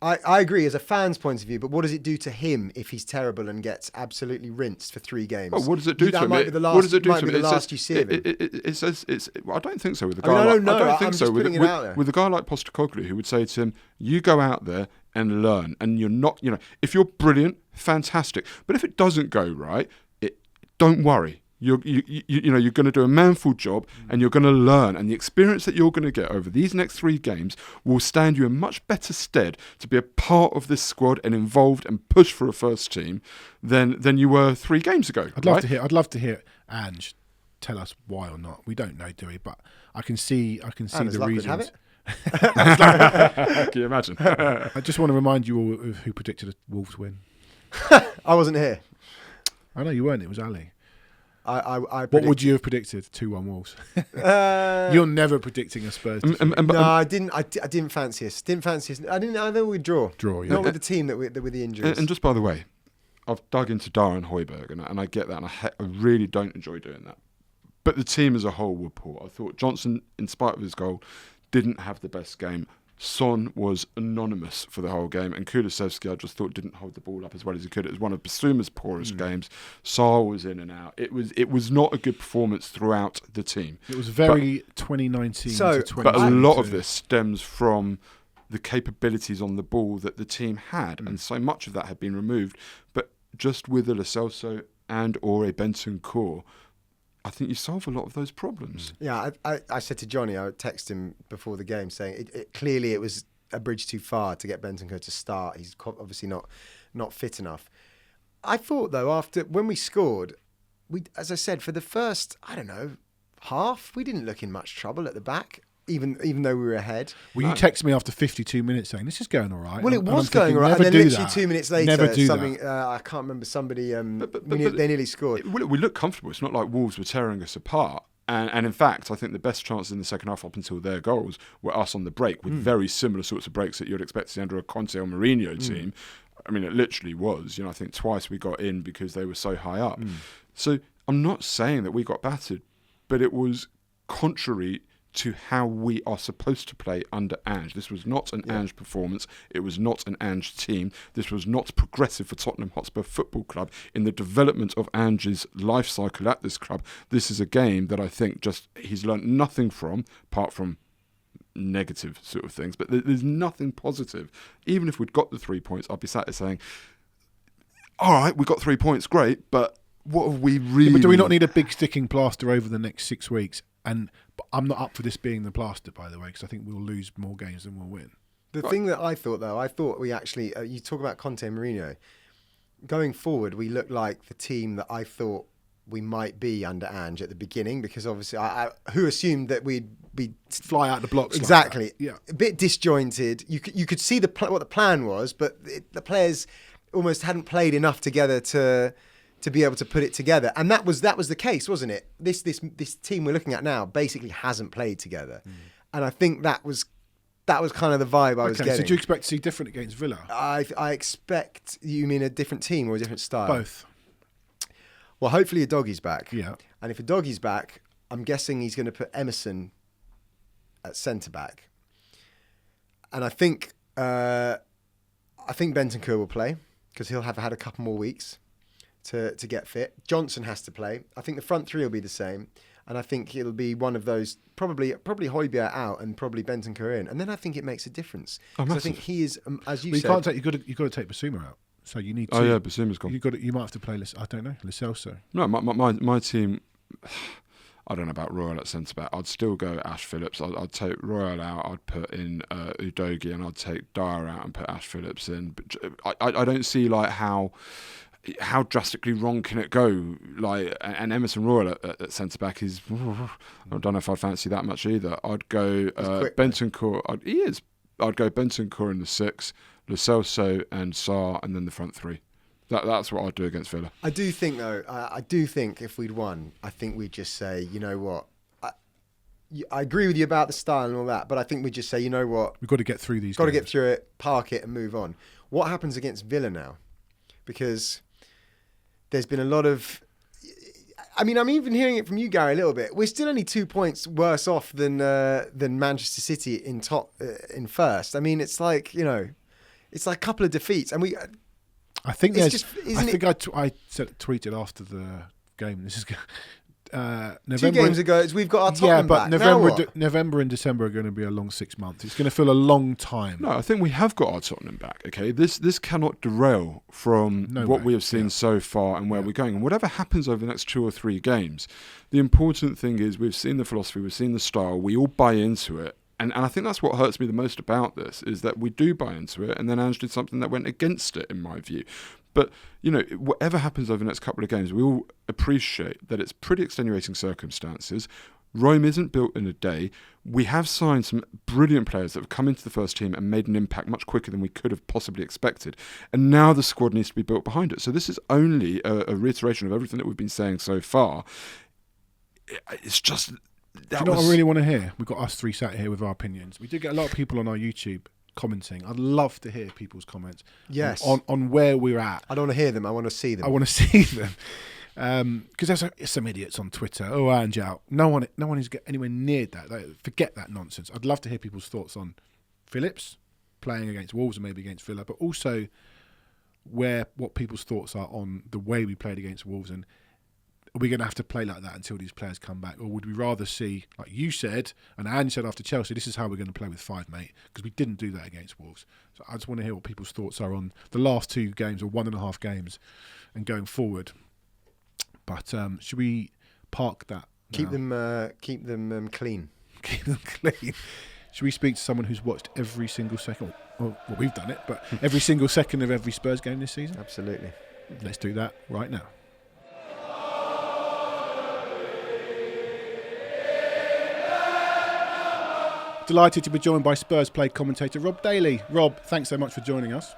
I agree as a fan's point of view, but what does it do to him if he's terrible and gets absolutely rinsed for 3 games? Oh, what does it do to him? What does it do to him? The last you see of him. It says well, I don't think so with a guy. I don't know. I don't think I'm so just putting it out there. with a guy like Postecoglou, who would say to him, "You go out there and learn, and you're not. You know, if you're brilliant, fantastic. But if it doesn't go right, don't worry." You're going to do a manful job and you're going to learn, and the experience that you're going to get over these next 3 games will stand you in much better stead to be a part of this squad and involved and push for a first team than you were 3 games ago. I'd love to hear Ange tell us why or not. We don't know, do we? But I can see the reasons. Can you imagine? I just want to remind you all of who predicted a Wolves win. I wasn't here. I know you weren't. It was Ali. What would you have predicted? 2-1 Wolves. You're never predicting a Spurs. No, I didn't. I didn't fancy us. I think we'd draw. Draw, yeah. Not with the team that with the injuries. And just by the way, I've dug into Darren Højbjerg, and I get that, and I really don't enjoy doing that. But the team as a whole were poor. I thought Johnson, in spite of his goal, didn't have the best game. Son was anonymous for the whole game, and Kulusevski I just thought didn't hold the ball up as well as he could. It was one of Basuma's poorest games. Sarr was in and out. It was not a good performance throughout the team. It was very 2019 to 2022. But a lot of this stems from the capabilities on the ball that the team had, and so much of that had been removed. But just with a Lo Celso and or a Bentancur, I think you solve a lot of those problems. Yeah, I said to Johnny, I texted him before the game saying clearly it was a bridge too far to get Bentancur to start. He's obviously not fit enough. I thought though, after when we scored, as I said, for the first half, we didn't look in much trouble at the back. Even though we were ahead. Well, you texted me after 52 minutes saying, this is going all right. Well, it was going all right. And then literally 2 minutes later, I can't remember, somebody, they nearly scored. We looked comfortable. It's not like Wolves were tearing us apart. And in fact, I think the best chances in the second half up until their goals were us on the break, with very similar sorts of breaks that you'd expect to see under a Conte or Mourinho team. I mean, it literally was. I think twice we got in because they were so high up. So I'm not saying that we got battered, but it was contrary to how we are supposed to play under Ange. This was not an Ange performance. It was not an Ange team. This was not progressive for Tottenham Hotspur Football Club in the development of Ange's life cycle at this club. This is a game that I think just he's learnt nothing from, apart from negative sort of things. But there's nothing positive. Even if we'd got the 3 points, I'd be sat there saying, all right, we got 3 points, great, but what have we really... But do we not need a big sticking plaster over the next 6 weeks? But I'm not up for this being the plaster, by the way, because I think we'll lose more games than we'll win. The thing that I thought we actually, you talk about Conte and Mourinho, going forward, we look like the team that I thought we might be under Ange at the beginning, because obviously, who assumed that we'd be fly out the blocks? Exactly. Like yeah. A bit disjointed. You could see what the plan was, but the players almost hadn't played enough together to be able to put it together, and that was the case, wasn't it? This team we're looking at now basically hasn't played together, and I think that was kind of the vibe I was getting. So do you expect to see different against Villa? I expect, you mean a different team or a different style? Both. Well, hopefully a Doggy's back. Yeah. And if a Doggy's back, I'm guessing he's going to put Emerson at centre back, and I think Bentancur will play because he'll have had a couple more weeks to get fit. Johnson has to play. I think the front three will be the same, and I think it'll be one of those, probably Højbjerg out and probably Bentancur in, and then I think it makes a difference. Oh, I think he is, as you said, you've got to take Basuma out. So you need to. Oh yeah, Basuma's gone. You might have to play. I don't know, Lo Celso. No, my team. I don't know about Royal at centre back. I'd still go Ash Phillips. I'd take Royal out. I'd put in Udogie, and I'd take Dyer out and put Ash Phillips in. But I don't see like how drastically wrong can it go? Like, and Emerson Royal at centre back is. I don't know if I'd fancy that much either. I'd go Bentancur. I'd go Bentancur in the 6, Lo Celso and Sarr, and then the front three. That's what I'd do against Villa. I do think, though, I do think if we'd won, I think we'd just say, you know what, I agree with you about the style and all that, but I think we'd just say, you know what, We've got to get through these got to games. get through it, park it and move on. What happens against Villa now? Because there's been a lot of... I mean, I'm even hearing it from you, Gary, a little bit. We're still only 2 points worse off than Manchester City in first. I mean, it's like, you know, it's like a couple of defeats, and I think it's there's. just, I isn't think it? I tweeted after the game. This is November. 2 games ago, we've got our Tottenham Yeah, but back. Now what? November and December are going to be a long 6 months. It's going to feel a long time. No, I think we have got our Tottenham back. Okay, this cannot derail from No what way. we have seen so far and where Yeah. we're going. And whatever happens over the next 2 or 3 games, the important thing is we've seen the philosophy, we've seen the style, we all buy into it. And I think that's what hurts me the most about this, is that we do buy into it, and then Ange did something that went against it, in my view. But, you know, whatever happens over the next couple of games, we all appreciate that it's pretty extenuating circumstances. Rome isn't built in a day. We have signed some brilliant players that have come into the first team and made an impact much quicker than we could have possibly expected. And now the squad needs to be built behind it. So this is only a reiteration of everything that we've been saying so far. It's just... Do you know what I really want to hear? We've got us three sat here with our opinions. We do get a lot of people on our YouTube commenting. I'd love to hear people's comments. Yes. On where we're at. I don't want to hear them. I want to see them. I want to see them. Because there's some idiots on Twitter. Oh, Ange out. No one is anywhere near that. Forget that nonsense. I'd love to hear people's thoughts on Phillips playing against Wolves and maybe against Villa, but also what people's thoughts are on the way we played against Wolves, and are we going to have to play like that until these players come back? Or would we rather see, like you said, and Ange said after Chelsea, this is how we're going to play with 5, mate, because we didn't do that against Wolves. So I just want to hear what people's thoughts are on the last 2 games or 1.5 games and going forward. But should we park that Keep now? them clean. Keep them clean. Should we speak to someone who's watched every single second? Well, we've done it, but every single second of every Spurs game this season? Absolutely. Let's do that right now. Delighted to be joined by SPURSPLAY commentator Rob Daly. Rob, thanks so much for joining us.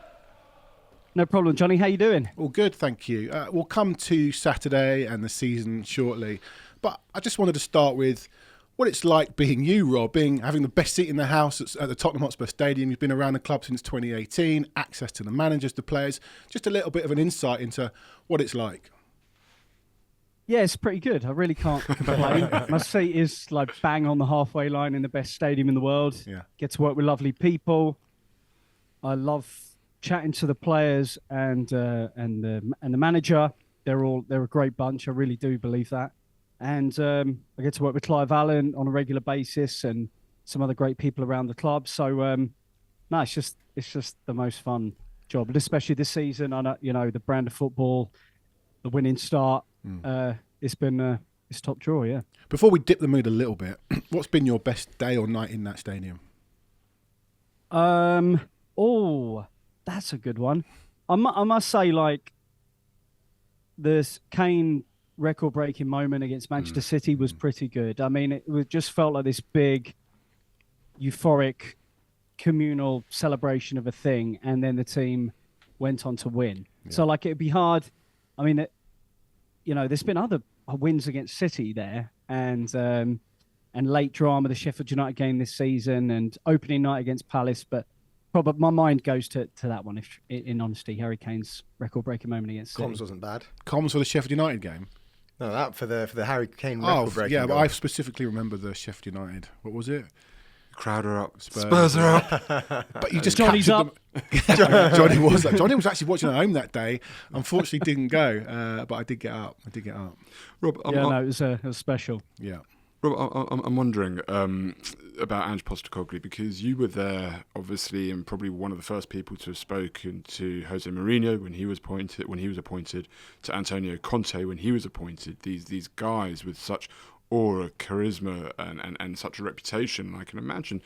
No problem, Johnny. How you doing? All good, thank you. We'll come to Saturday and the season shortly, but I just wanted to start with what it's like being you, Rob, having the best seat in the house at the Tottenham Hotspur Stadium. You've been around the club since 2018, access to the managers, the players, just a little bit of an insight into what it's like. Yeah, it's pretty good. I really can't complain. My seat is like bang on the halfway line in the best stadium in the world. Yeah. Get to work with lovely people. I love chatting to the players and the manager. They're a great bunch. I really do believe that. And I get to work with Clive Allen on a regular basis and some other great people around the club. So no, it's just the most fun job, and especially this season. I know, you know, the brand of football, the winning start. It's top draw, yeah. Before we dip the mood a little bit, what's been your best day or night in that stadium? Oh, that's a good one. I must say, like, this Kane record-breaking moment against Manchester City was pretty good. I mean, it just felt like this big, euphoric, communal celebration of a thing, and then the team went on to win. Yeah. So, like, it'd be hard. I mean, you know, there's been other wins against City there, and late drama, the Sheffield United game this season, and opening night against Palace. But probably my mind goes to that one. If, in honesty, Harry Kane's record-breaking moment against City. Comms wasn't bad. Comms for the Sheffield United game. No, that for the Harry Kane record-breaking. Yeah, goal. but I specifically remember the Sheffield United. What was it? Crowd are up. Spurs are up. But you just Johnny's up. Johnny was up. Johnny was actually watching at home that day. Unfortunately, didn't go. But I did get up. Rob, it was special. Yeah. Rob, I'm wondering about Ange Postecoglou, because you were there, obviously, and probably one of the first people to have spoken to Jose Mourinho when he was appointed, to Antonio Conte when he was appointed. These guys with such aura, charisma, and such a reputation. I can imagine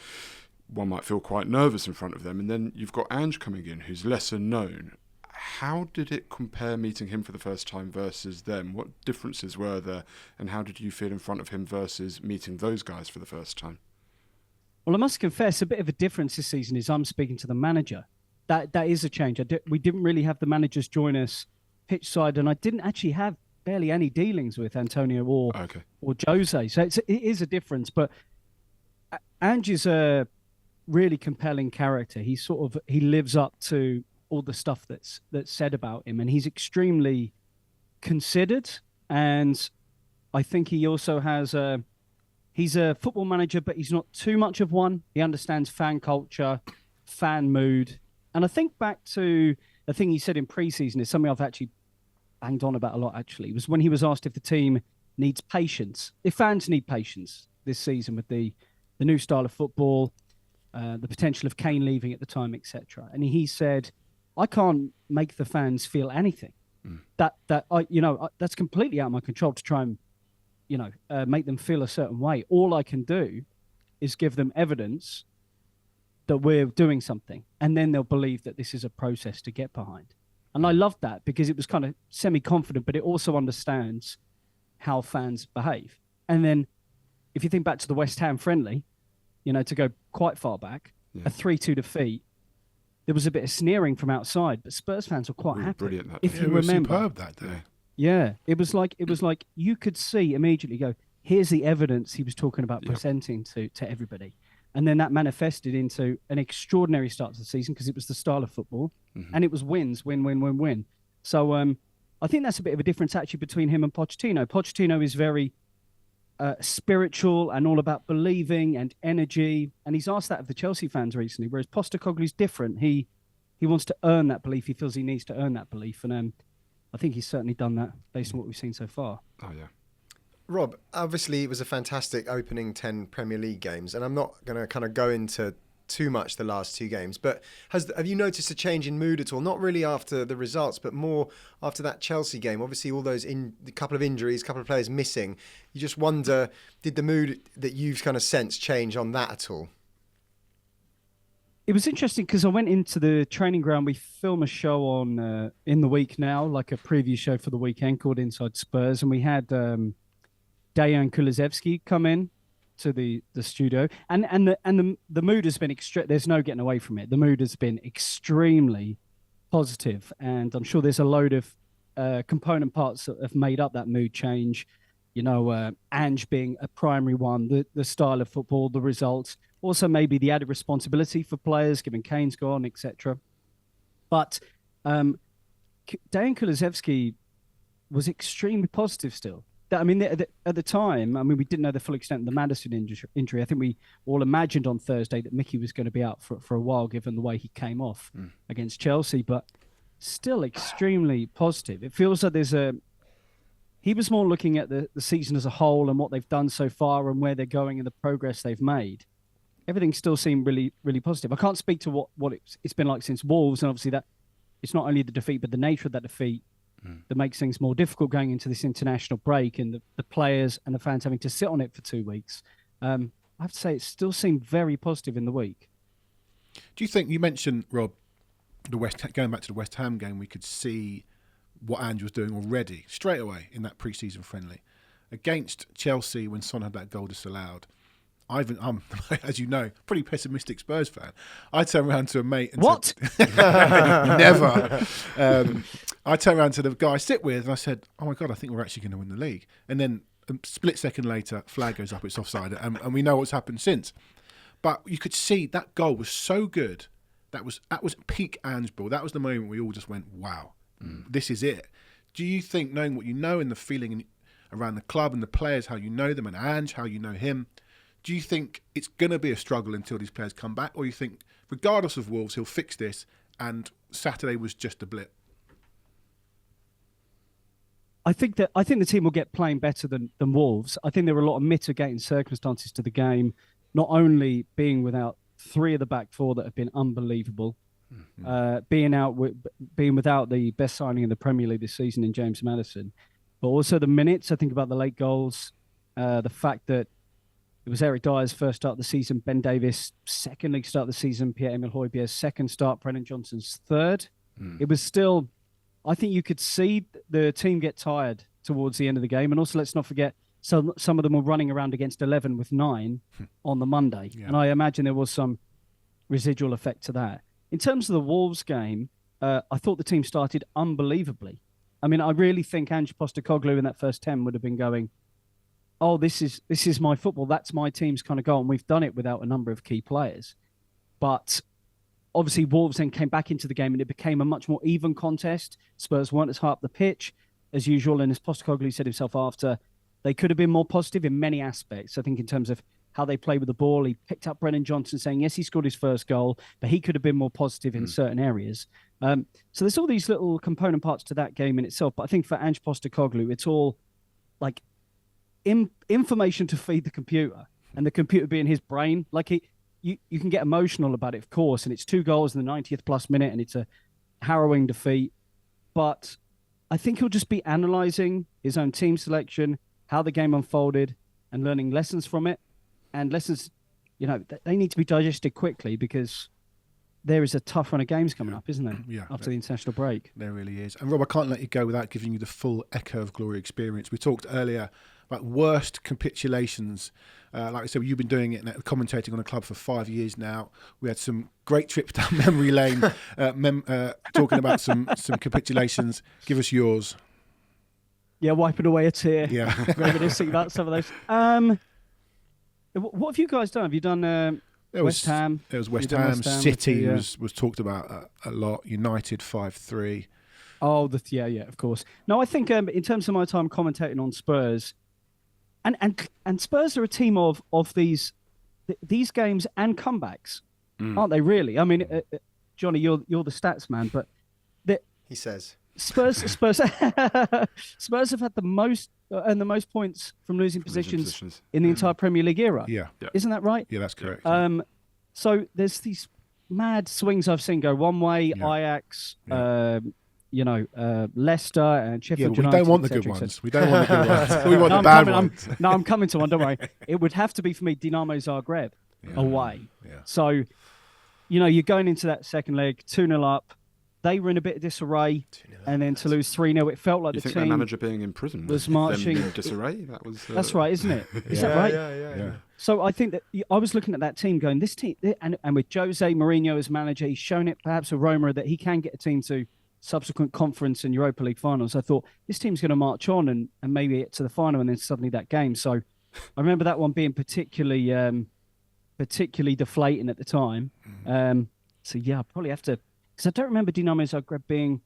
one might feel quite nervous in front of them. And then you've got Ange coming in, who's lesser known. How did it compare meeting him for the first time versus them? What differences were there, and how did you feel in front of him versus meeting those guys for the first time? Well, I must confess, a bit of a difference this season is I'm speaking to the manager. That is a change. We didn't really have the managers join us pitch side, and I didn't actually have barely any dealings with Antonio or Jose. So it is a difference. But Ange is a really compelling character. He lives up to all the stuff that's said about him, and he's extremely considered. And I think he also has he's a football manager, but he's not too much of one. He understands fan culture, fan mood. And I think back to the thing he said in pre-season is something I've actually banged on about a lot, actually. It was when he was asked if the team needs patience, if fans need patience this season with the new style of football, the potential of Kane leaving at the time, etc. And he said, I can't make the fans feel anything. That's completely out of my control to try and, make them feel a certain way. All I can do is give them evidence that we're doing something, and then they'll believe that this is a process to get behind. And I loved that because it was kind of semi-confident, but it also understands how fans behave. And then if you think back to the West Ham friendly, to go quite far back, a 3-2 defeat, there was a bit of sneering from outside, but Spurs fans were quite happy. Brilliant that if you remember. Superb that day. Yeah, it was like you could see immediately, go, here's the evidence he was talking about presenting to everybody. And then that manifested into an extraordinary start to the season because it was the style of football, and it was wins, win. So I think that's a bit of a difference actually between him and Pochettino. Pochettino is very spiritual and all about believing and energy, and he's asked that of the Chelsea fans recently, whereas Postecoglou's different. He wants to earn that belief. He feels he needs to earn that belief, and I think he's certainly done that based on what we've seen so far. Oh, yeah. Rob, obviously it was a fantastic opening 10 Premier League games, and I'm not going to kind of go into too much the last two games, but have you noticed a change in mood at all? Not really after the results, but more after that Chelsea game. Obviously all those a couple of injuries, a couple of players missing. You just wonder, did the mood that you've kind of sensed change on that at all? It was interesting because I went into the training ground. We film a show on in the week now, like a preview show for the weekend called Inside Spurs, and we had Dejan Kulusevski come in to the studio, and the mood has been there's no getting away from it. The mood has been extremely positive, and I'm sure there's a load of component parts that have made up that mood change. Ange being a primary one, the style of football, the results, also maybe the added responsibility for players given Kane's gone, etc. But Dejan Kulusevski was extremely positive still. At the time, we didn't know the full extent of the Maddison injury. I think we all imagined on Thursday that Mickey was going to be out for a while, given the way he came off against Chelsea, but still extremely positive. It feels like he was more looking at the season as a whole and what they've done so far and where they're going and the progress they've made. Everything still seemed really, really positive. I can't speak to what it's been like since Wolves, and obviously that it's not only the defeat, but the nature of that defeat that makes things more difficult going into this international break, and the players and the fans having to sit on it for 2 weeks. I have to say, it still seemed very positive in the week. Do you think, you mentioned, Rob, going back to the West Ham game, we could see what Ange was doing already, straight away, in that pre-season friendly. Against Chelsea, when Son had that goal disallowed, I'm, as you know, pretty pessimistic Spurs fan. I turned around to a mate and said, never. I turned around to the guy I sit with and I said, oh my God, I think we're actually going to win the league. And then a split second later, flag goes up, it's offside, and we know what's happened since. But you could see that goal was so good. That was peak Ange ball. That was the moment we all just went, wow, this is it. Do you think, knowing what you know and the feeling around the club and the players, how you know them, and Ange, how you know him, do you think it's going to be a struggle until these players come back? Or you think, regardless of Wolves, he'll fix this and Saturday was just a blip? I think the team will get playing better than Wolves. I think there were a lot of mitigating circumstances to the game, not only being without three of the back four that have been unbelievable, being without the best signing in the Premier League this season in James Maddison, but also the minutes. I think about the late goals, the fact that it was Eric Dyer's first start of the season, Ben Davies' second league start of the season, Pierre-Emile Højbjerg's second start, Brennan Johnson's third. It was still, I think you could see the team get tired towards the end of the game. And also, let's not forget, some of them were running around against 11 with 9 on the Monday. Yeah. And I imagine there was some residual effect to that. In terms of the Wolves game, I thought the team started unbelievably. I mean, I really think Ange Postecoglou in that first 10 would have been going, oh, this is my football. That's my team's kind of goal. And we've done it without a number of key players. But obviously, Wolves then came back into the game and it became a much more even contest. Spurs weren't as high up the pitch as usual. And as Postecoglou said himself after, they could have been more positive in many aspects. I think in terms of how they play with the ball. He picked up Brennan Johnson saying, yes, he scored his first goal, but he could have been more positive in certain areas. So there's all these little component parts to that game in itself. But I think for Ange Postecoglou, it's all like information to feed the computer, and the computer being his brain. Like you can get emotional about it, of course, and it's 2 goals in the 90th plus minute, and it's a harrowing defeat. But I think he'll just be analysing his own team selection, how the game unfolded, and learning lessons from it. And lessons, they need to be digested quickly because there is a tough run of games coming up, isn't there? Yeah. After the international break. There really is. And Rob, I can't let you go without giving you the full Echo of Glory experience. We talked earlier about worst capitulations. Like I said, you've been doing it, commentating on a club for 5 years now. We had some great trips down memory lane, talking about some capitulations. Give us yours. Yeah, wiping away a tear. Yeah. Reminiscing about some of those. What have you guys done? Have you done West Ham? It was West Ham. City was talked about a lot. United 5-3. Oh, yeah, of course. No, I think in terms of my time commentating on Spurs, and Spurs are a team of these games and comebacks, aren't they? Really? I mean, Johnny, you're the stats man, but he says Spurs Spurs have had the most and the most points from losing positions in the entire Premier League era. Yeah. Isn't that right? Yeah, that's correct. So there's these mad swings I've seen go one way. Yeah. Ajax, Leicester and Sheffield United. We don't want the good ones. We don't want the good ones. We want the bad ones. I'm coming to one. Don't worry. It would have to be for me Dinamo Zagreb away. Yeah. So, you're going into that second leg 2-0 up. They were in a bit of disarray, and then to lose 3-0, it felt like you the think team and manager being in prison was marching. In disarray. That's right, isn't it? Is that right? Yeah. So I think that I was looking at that team going, this team, and with Jose Mourinho as manager, he's shown it perhaps with Roma that he can get a team to subsequent conference and Europa League finals. I thought this team's going to march on and maybe get to the final, and then suddenly that game. So I remember that one being particularly deflating at the time. So yeah, I probably have to, because I don't remember Dinamo Zagreb being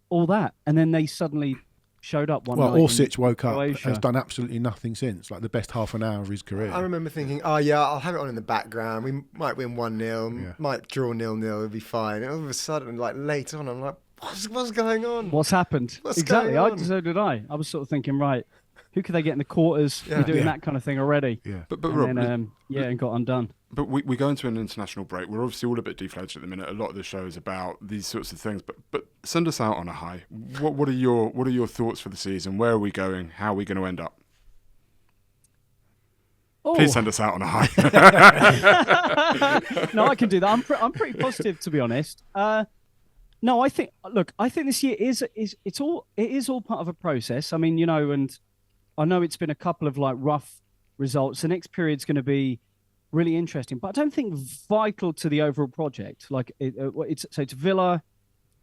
all that, and then they suddenly showed up one night. Well, Orsic woke up, Croatia. has done absolutely nothing since, like the best half an hour of his career. I remember thinking, I'll have it on in the background. We might win 1-0, might draw 0-0, it'll be fine. And all of a sudden, like later on, I'm like, what's going on? What's happened? Going on? So did I. I was sort of thinking, right, who could they get in the quarters? We're doing that kind of thing already. Yeah. But and Rob, then, and got undone. But we go into an international break. We're obviously all a bit deflated at the minute. A lot of the show is about these sorts of things. But send us out on a high. What are your thoughts for the season? Where are we going? How are we going to end up? Oh. Please send us out on a high. No, I can do that. I'm pretty positive, to be honest. No, I think this year is all part of a process. I mean, and I know it's been a couple of like rough results. The next period's going to be really interesting, but I don't think vital to the overall project. Like it's Villa.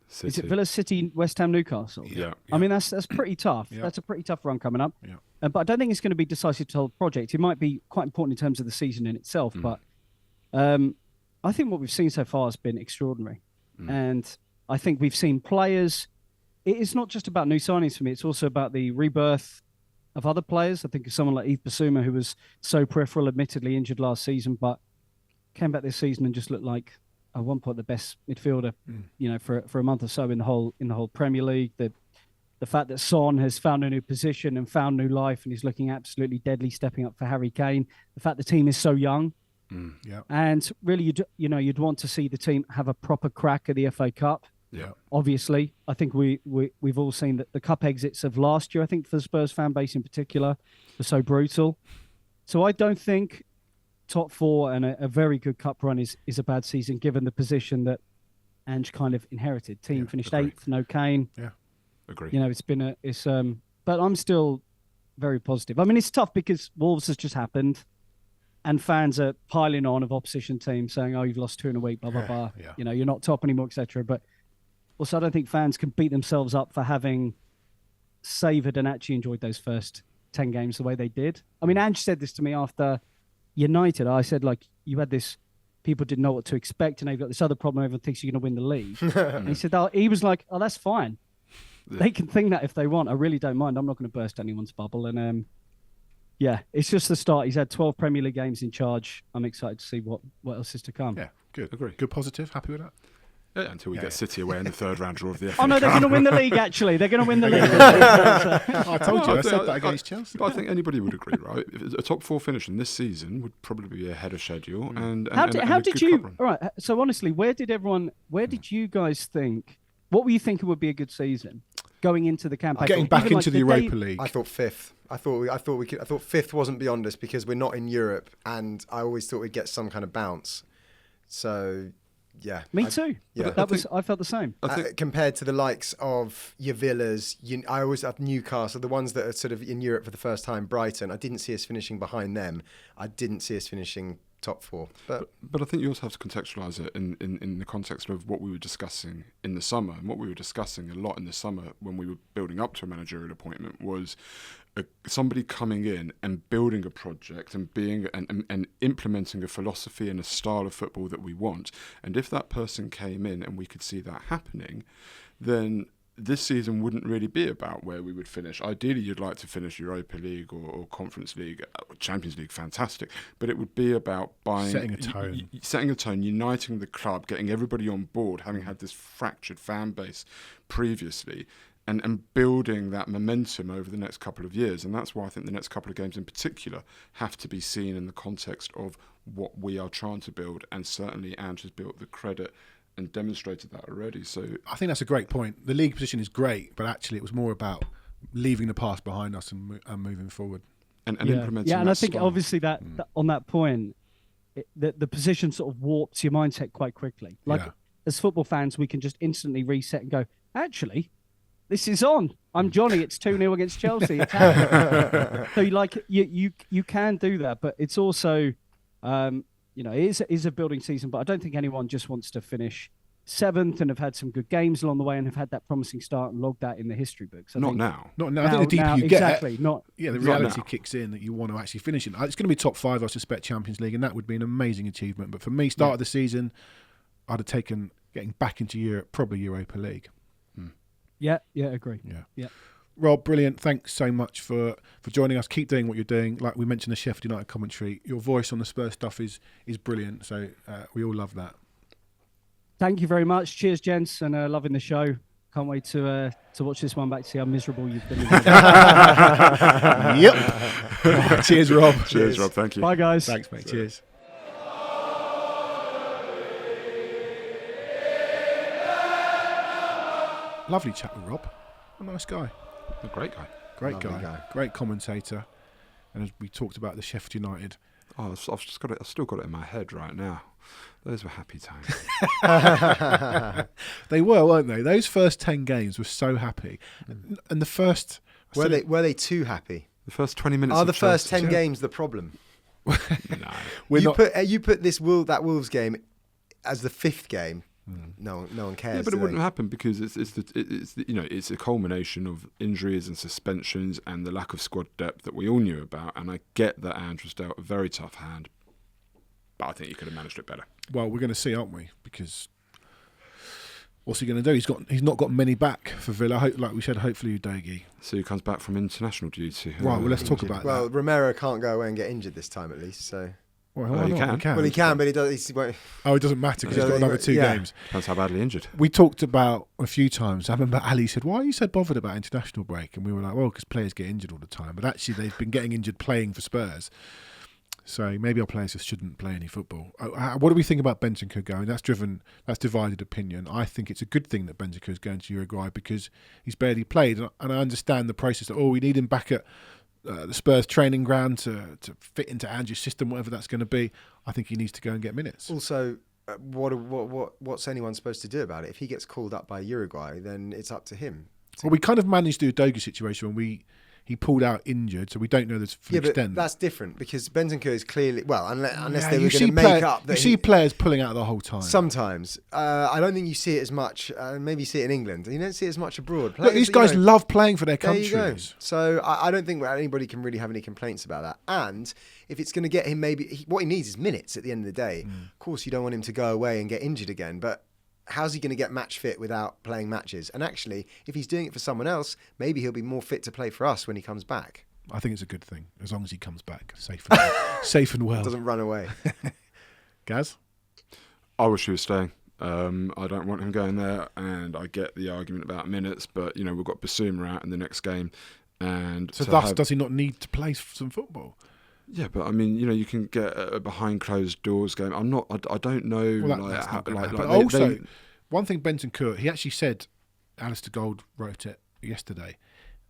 City. Is it Villa, City, West Ham, Newcastle? Yeah. I mean, that's pretty tough. Yeah. That's a pretty tough run coming up. Yeah. But I don't think it's going to be decisive to the whole project. It might be quite important in terms of the season in itself. But I think what we've seen so far has been extraordinary. And I think we've seen players. It's not just about new signings for me. It's also about the rebirth of other players. I think of someone like Yves Bissouma, who was so peripheral, admittedly injured last season, but came back this season and just looked like at one point the best midfielder, for a month or so in the whole Premier League. The fact that Son has found a new position and found new life, and he's looking absolutely deadly, stepping up for Harry Kane. The fact the team is so young, and really, you'd want to see the team have a proper crack at the FA Cup. Yeah. Obviously, I think we've all seen that the cup exits of last year, I think for the Spurs fan base in particular, were so brutal. So I don't think top four and a very good cup run is a bad season, given the position that Ange kind of inherited. Team finished agreed. 8th, no Kane. Yeah, agree. But I'm still very positive. I mean, it's tough because Wolves has just happened, and fans are piling on of opposition teams saying, "Oh, you've lost 2 in a week, blah blah blah." Yeah. You're not top anymore, etc. But also, I don't think fans can beat themselves up for having savoured and actually enjoyed those first 10 games the way they did. I mean, Ange said this to me after United. I said, like, you had this, people didn't know what to expect, and they've got this other problem, everyone thinks you're going to win the league. And he said, he was like, oh, that's fine. They can think that if they want. I really don't mind. I'm not going to burst anyone's bubble. And yeah, it's just the start. He's had 12 Premier League games in charge. I'm excited to see what else is to come. Yeah, good. Agree. Good positive. Happy with that? Yeah, until we get City away in the third round draw of the FA Oh, no, they're going to win the league, actually. They're going to win the league. I told you. I said that against Chelsea. But I think anybody would agree, right? A top 4 finish in this season would probably be ahead of schedule. How did you... All right, so honestly, where did you guys think... What were you thinking would be a good season going into the campaign? Getting back into the Europa League. I thought 5th. I thought 5th wasn't beyond us because we're not in Europe, and I always thought we'd get some kind of bounce. So, yeah. Me too. Yeah. I felt the same. Compared to the likes of your Villas, I always have Newcastle, the ones that are sort of in Europe for the first time. Brighton, I didn't see us finishing behind them. I didn't see us finishing top 4. But I think you also have to contextualise it in the context of what we were discussing in the summer. And what we were discussing a lot in the summer when we were building up to a managerial appointment was somebody coming in and building a project and being and implementing a philosophy and a style of football that we want. And if that person came in and we could see that happening, then this season wouldn't really be about where we would finish. Ideally, you'd like to finish Europa League or Conference League, Champions League, fantastic. But it would be about setting a tone, uniting the club, getting everybody on board, having had this fractured fan base previously, and building that momentum over the next couple of years. And that's why I think the next couple of games in particular have to be seen in the context of what we are trying to build. And certainly Ange has built the credit and demonstrated that already. So I think that's a great point. The league position is great, but actually it was more about leaving the past behind us and moving forward and implementing. Yeah, and I think style. obviously that on that point, the position sort of warps your mindset quite quickly. Like as football fans, we can just instantly reset and go, actually, this is on. I'm Johnny. It's 2-0 against Chelsea. It's so you can do that, but it's also. It is a building season, but I don't think anyone just wants to finish 7th and have had some good games along the way and have had that promising start and logged that in the history books. Not now. I think the deeper you exactly, get, the reality kicks in that you want to actually finish it. It's going to be top 5, I suspect, Champions League, and that would be an amazing achievement. But for me, start of the season, I'd have taken getting back into Europe, probably Europa League. Yeah, agree. Yeah. Rob, brilliant. Thanks so much for joining us. Keep doing what you're doing. Like we mentioned, the Sheffield United commentary. Your voice on the Spurs stuff is brilliant. So we all love that. Thank you very much. Cheers, gents, and loving the show. Can't wait to watch this one back to see how miserable you've been. Yep. Cheers, Rob. Cheers, Rob. Thank you. Bye, guys. Thanks, mate. Cheers. Lovely chat with Rob. A nice guy. A great guy. Great guy. Great commentator. And as we talked about the Sheffield United. Oh, I've still got it in my head right now. Those were happy times. They were, weren't they? Those first 10 games were so happy. And the first... Were they too happy? The first 20 minutes Are the first 10 games the problem? No. You put that Wolves game as the 5th game. No one cares. Yeah, but it wouldn't happen because it's a culmination of injuries and suspensions and the lack of squad depth that we all knew about. And I get that Ange was dealt a very tough hand, but I think he could have managed it better. Well, we're going to see, aren't we? Because what's he going to do? He's not got many back for Villa. Like we said, hopefully Udogie. So he comes back from international duty. Right. Well, let's talk about that. Well, Romero can't go away and get injured this time at least. So. Well, he can. Well, he can, but he does. He won't. Oh, it doesn't matter because he's got another 2 games. Depends how badly injured. We talked about a few times. I remember Ali said, "Why are you so bothered about international break?" And we were like, "Well, because players get injured all the time." But actually, they've been getting injured playing for Spurs. So maybe our players just shouldn't play any football. What do we think about Bentancur going? That's divided opinion. I think it's a good thing that Bentancur is going to Uruguay because he's barely played, and I understand the process that we need him back at the Spurs training ground to fit into Ange's system, whatever that's going to be. I think he needs to go and get minutes. Also, what's anyone supposed to do about it? If he gets called up by Uruguay, then it's up to him. Well, we kind of managed the Udogie situation when he pulled out injured, so we don't know this for Yeah, extent. but that's different because Bentancur is clearly unless Yeah, they were you going to see make up. You see players pulling out the whole time. Sometimes. I don't think you see it as much. Maybe you see it in England. You don't see it as much abroad. Look, these guys love playing for their there you go. countries. So I don't think anybody can really have any complaints about that. And if it's going to get him, what he needs is minutes at the end of the day. Of course, you don't want him to go away and get injured again, but how's he going to get match fit without playing matches? And actually, if he's doing it for someone else, maybe he'll be more fit to play for us when he comes back. I think it's a good thing, as long as he comes back safe and safe and well. Doesn't run away. Gaz? I wish he was staying. I don't want him going there, and I get the argument about minutes, but we've got Basuma out in the next game, and so thus does he not need to play some football? Yeah, but I mean, you can get a behind closed doors game. I don't know. Well, one thing, Bentancur, he actually said, Alistair Gold wrote it yesterday.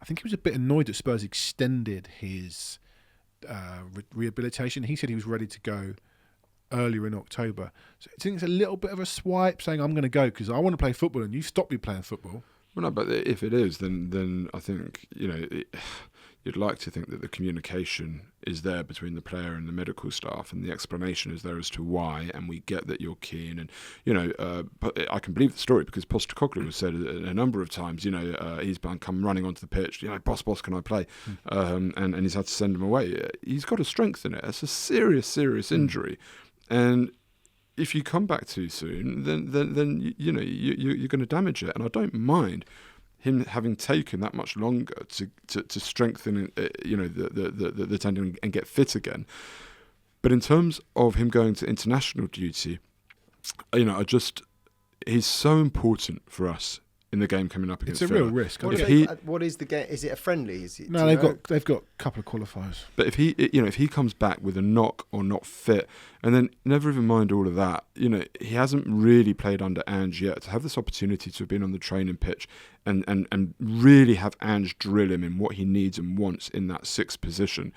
I think he was a bit annoyed that Spurs extended his rehabilitation. He said he was ready to go earlier in October. So I think it's a little bit of a swipe saying, I'm going to go because I want to play football and you stopped me playing football. Well, no, but if it is, then I think, you'd like to think that the communication is there between the player and the medical staff, and the explanation is there as to why, and we get that you're keen, and I can believe the story because Postecoglou has said a number of times, he's come running onto the pitch, boss, can I play? And he's had to send him away. He's got to strengthen it. It's a serious injury, and if you come back too soon, then you're going to damage it, and I don't mind him having taken that much longer to strengthen, the tendon and get fit again. But in terms of him going to international duty, he's so important for us in the game coming up against It's a Villa. real risk. What is the game? Is it a friendly? No, they've got a couple of qualifiers. But if he comes back with a knock or not fit, and then never even mind all of that, he hasn't really played under Ange yet. To have this opportunity to have been on the training pitch and really have Ange drill him in what he needs and wants in that sixth position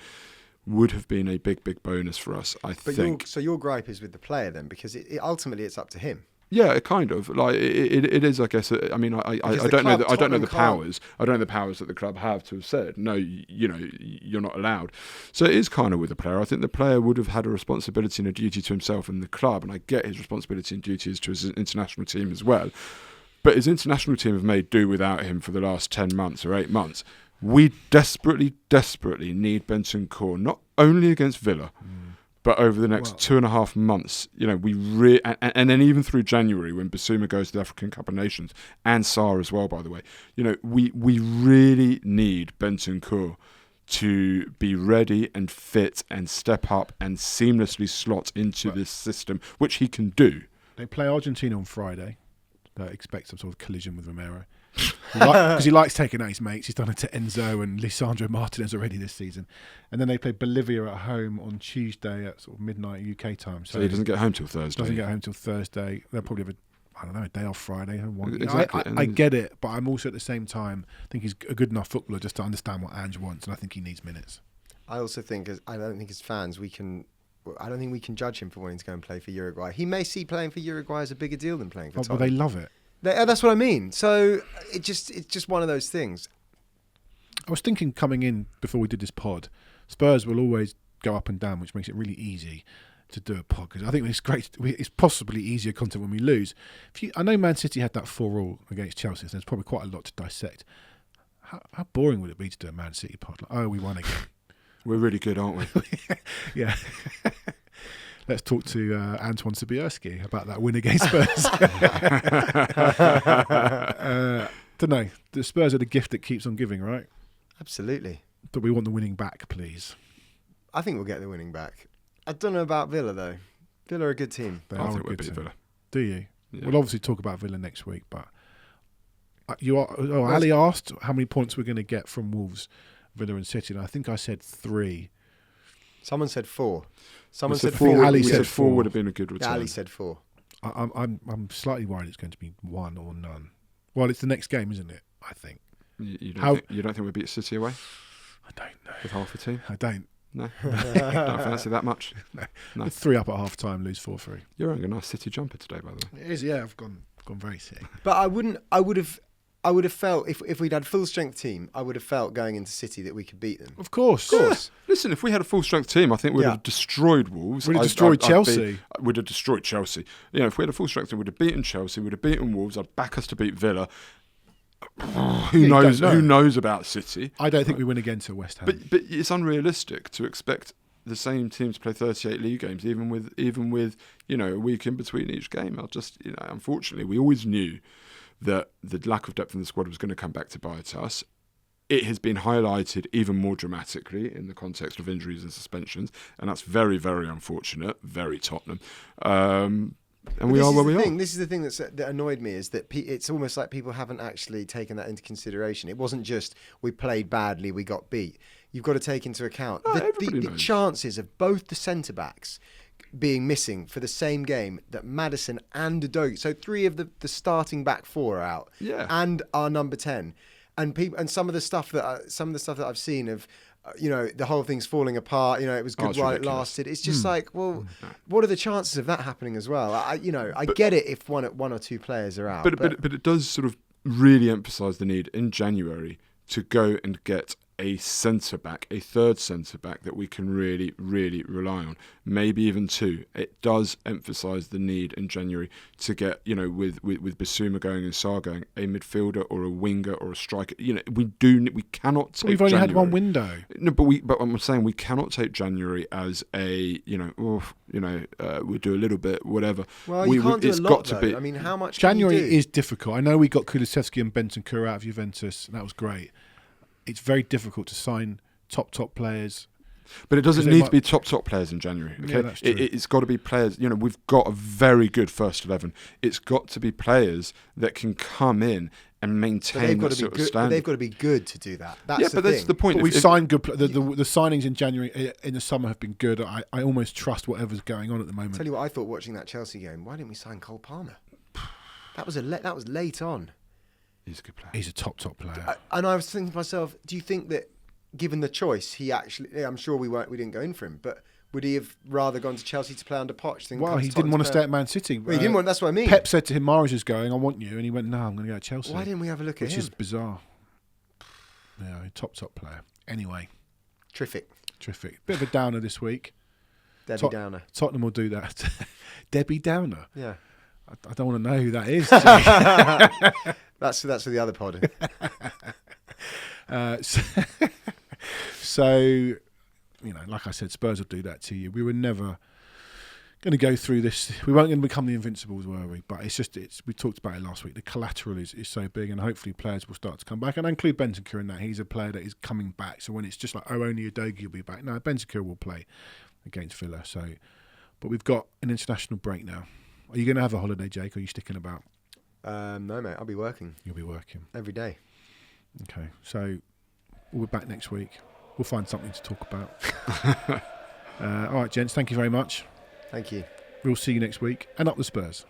would have been a big bonus for us, I think. So your gripe is with the player then, because ultimately it's up to him. Yeah, kind of. Like it is, I guess. I mean, I don't know. I don't know the powers. I don't know the powers that the club have to have said no. You're not allowed. So it is kind of with the player. I think the player would have had a responsibility and a duty to himself and the club, and I get his responsibility and duties to his international team as well. But his international team have made do without him for the last 10 months or 8 months. We desperately need Bentancur, not only against Villa. But over the next 2.5 months, and then even through January when Basuma goes to the African Cup of Nations, and Sarr as well, by the way, we really need Bentancur to be ready and fit and step up and seamlessly slot into this system, which he can do. They play Argentina on Friday. Expect some sort of collision with Romero. Because he likes taking out his mates. He's done it to Enzo and Lisandro Martinez already this season. And then they play Bolivia at home on Tuesday at sort of midnight UK time. So he doesn't get home till Thursday. They'll probably have a day off Friday. Exactly. I get it, but I'm also at the same time think he's a good enough footballer just to understand what Ange wants, and I think he needs minutes. I also think, I don't think as fans I don't think we can judge him for wanting to go and play for Uruguay. He may see playing for Uruguay as a bigger deal than playing for Tottenham. Well, they love it. That's what I mean. So it's just one of those things. I was thinking coming in before we did this pod, Spurs will always go up and down, which makes it really easy to do a pod because I think it's great. It's possibly easier content when we lose. I know Man City had that 4-4 against Chelsea, so there's probably quite a lot to dissect. How boring would it be to do a Man City pod? We won again. We're really good, aren't we? Yeah. Let's talk to Antoine Sobierski about that win against Spurs. Don't know. The Spurs are the gift that keeps on giving, right? Absolutely. But we want the winning back, please. I think we'll get the winning back. I don't know about Villa, though. Villa are a good team. I think we'll beat Villa. Do you? Yeah. We'll obviously talk about Villa next week, but Ali asked how many points we're going to get from Wolves, Villa and City, and I think I said 3. Someone said 4. Someone said said 4. Ali we said said 4 4 would have been a good return. Ali said 4. I'm slightly worried it's going to be 1 or none. Well, it's the next game, isn't it? I think. You don't think we'll beat City away? I don't know. With half a team? I don't. No? Don't fancy that much? No. 3 up at half time, lose 4-3. You're wearing a nice City jumper today, by the way. It is, yeah. I've gone very sick. But I would have I would have felt if we'd had full strength team, I would have felt going into City that we could beat them. Of course. Listen, if we had a full strength team, I think we'd have destroyed Wolves. We'd have destroyed Chelsea. We'd have destroyed Chelsea. You know, if we had a full strength team, we'd have beaten Chelsea. We'd have beaten Wolves. I'd back us to beat Villa. Who knows? Who knows about City? I don't think we win again to West Ham. But it's unrealistic to expect the same team to play 38 league games, even with a week in between each game. Unfortunately, we always knew that the lack of depth in the squad was going to come back to bite us. It has been highlighted even more dramatically in the context of injuries and suspensions, and that's very, very unfortunate, very Tottenham. And we are where we are. This is the thing that annoyed me, is that it's almost like people haven't actually taken that into consideration. It wasn't just we played badly, we got beat. You've got to take into account the chances of both the centre-backs being missing for the same game, that Maddison and Udogie, so 3 of the starting back 4 are out, and our number 10, and some of the stuff that I've seen of, the whole thing's falling apart. It was good while it lasted. It's just like, well, what are the chances of that happening as well? I get it if one or 2 players are out, but it does sort of really emphasise the need in January to go and get a centre-back, a third centre-back that we can really, really rely on. Maybe even 2. It does emphasise the need in January to get, with Bissouma going and Sarr going, a midfielder or a winger or a striker. We cannot take. We've only January. had one window. No, but I'm saying we cannot take January as a, we'll do a little bit, whatever. Well, you can't do a lot, though. I mean, how much January can you do? is difficult. I know we got Kulusevski and Bentancur out of Juventus, and that was great. It's very difficult to sign top players. But it doesn't need to be top players in January. Okay? Yeah, that's true. It's got to be players. We've got a very good first 11. It's got to be players that can come in and maintain that sort of standard. But they've got to be good to do that. That's that's the point. But we've signed good. The signings in January, in the summer, have been good. I almost trust whatever's going on at the moment. Tell you what, I thought watching that Chelsea game. Why didn't we sign Cole Palmer? That was late on. He's a good player. He's a top player. And I was thinking to myself, do you think that, given the choice, he actually? I'm sure we didn't go in for him, but would he have rather gone to Chelsea to play under Poch than? Well, he didn't want to stay at Man City. Well, he didn't want. That's what I mean. Pep said to him, "Mahrez is going. I want you," and he went, "No, I'm going to go to Chelsea." Why didn't we have a look at him? Which is bizarre. Yeah, top player. Anyway, terrific. Bit of a downer this week. Debbie Downer. Tottenham will do that. Debbie Downer. Yeah. I don't want to know who that is. That's for the other pod. So, like I said, Spurs will do that to you. We were never going to go through this. We weren't going to become the Invincibles, were we? But we talked about it last week. The collateral is so big, and hopefully players will start to come back. And I include Bentancur in that. He's a player that is coming back. So when it's just like, only Udogie will be back. No, Bentancur will play against Villa. But we've got an international break now. Are you going to have a holiday, Jake, or are you sticking about? No, mate. I'll be working. You'll be working. Every day. Okay. So we'll be back next week. We'll find something to talk about. All right, gents. Thank you very much. Thank you. We'll see you next week. And up the Spurs.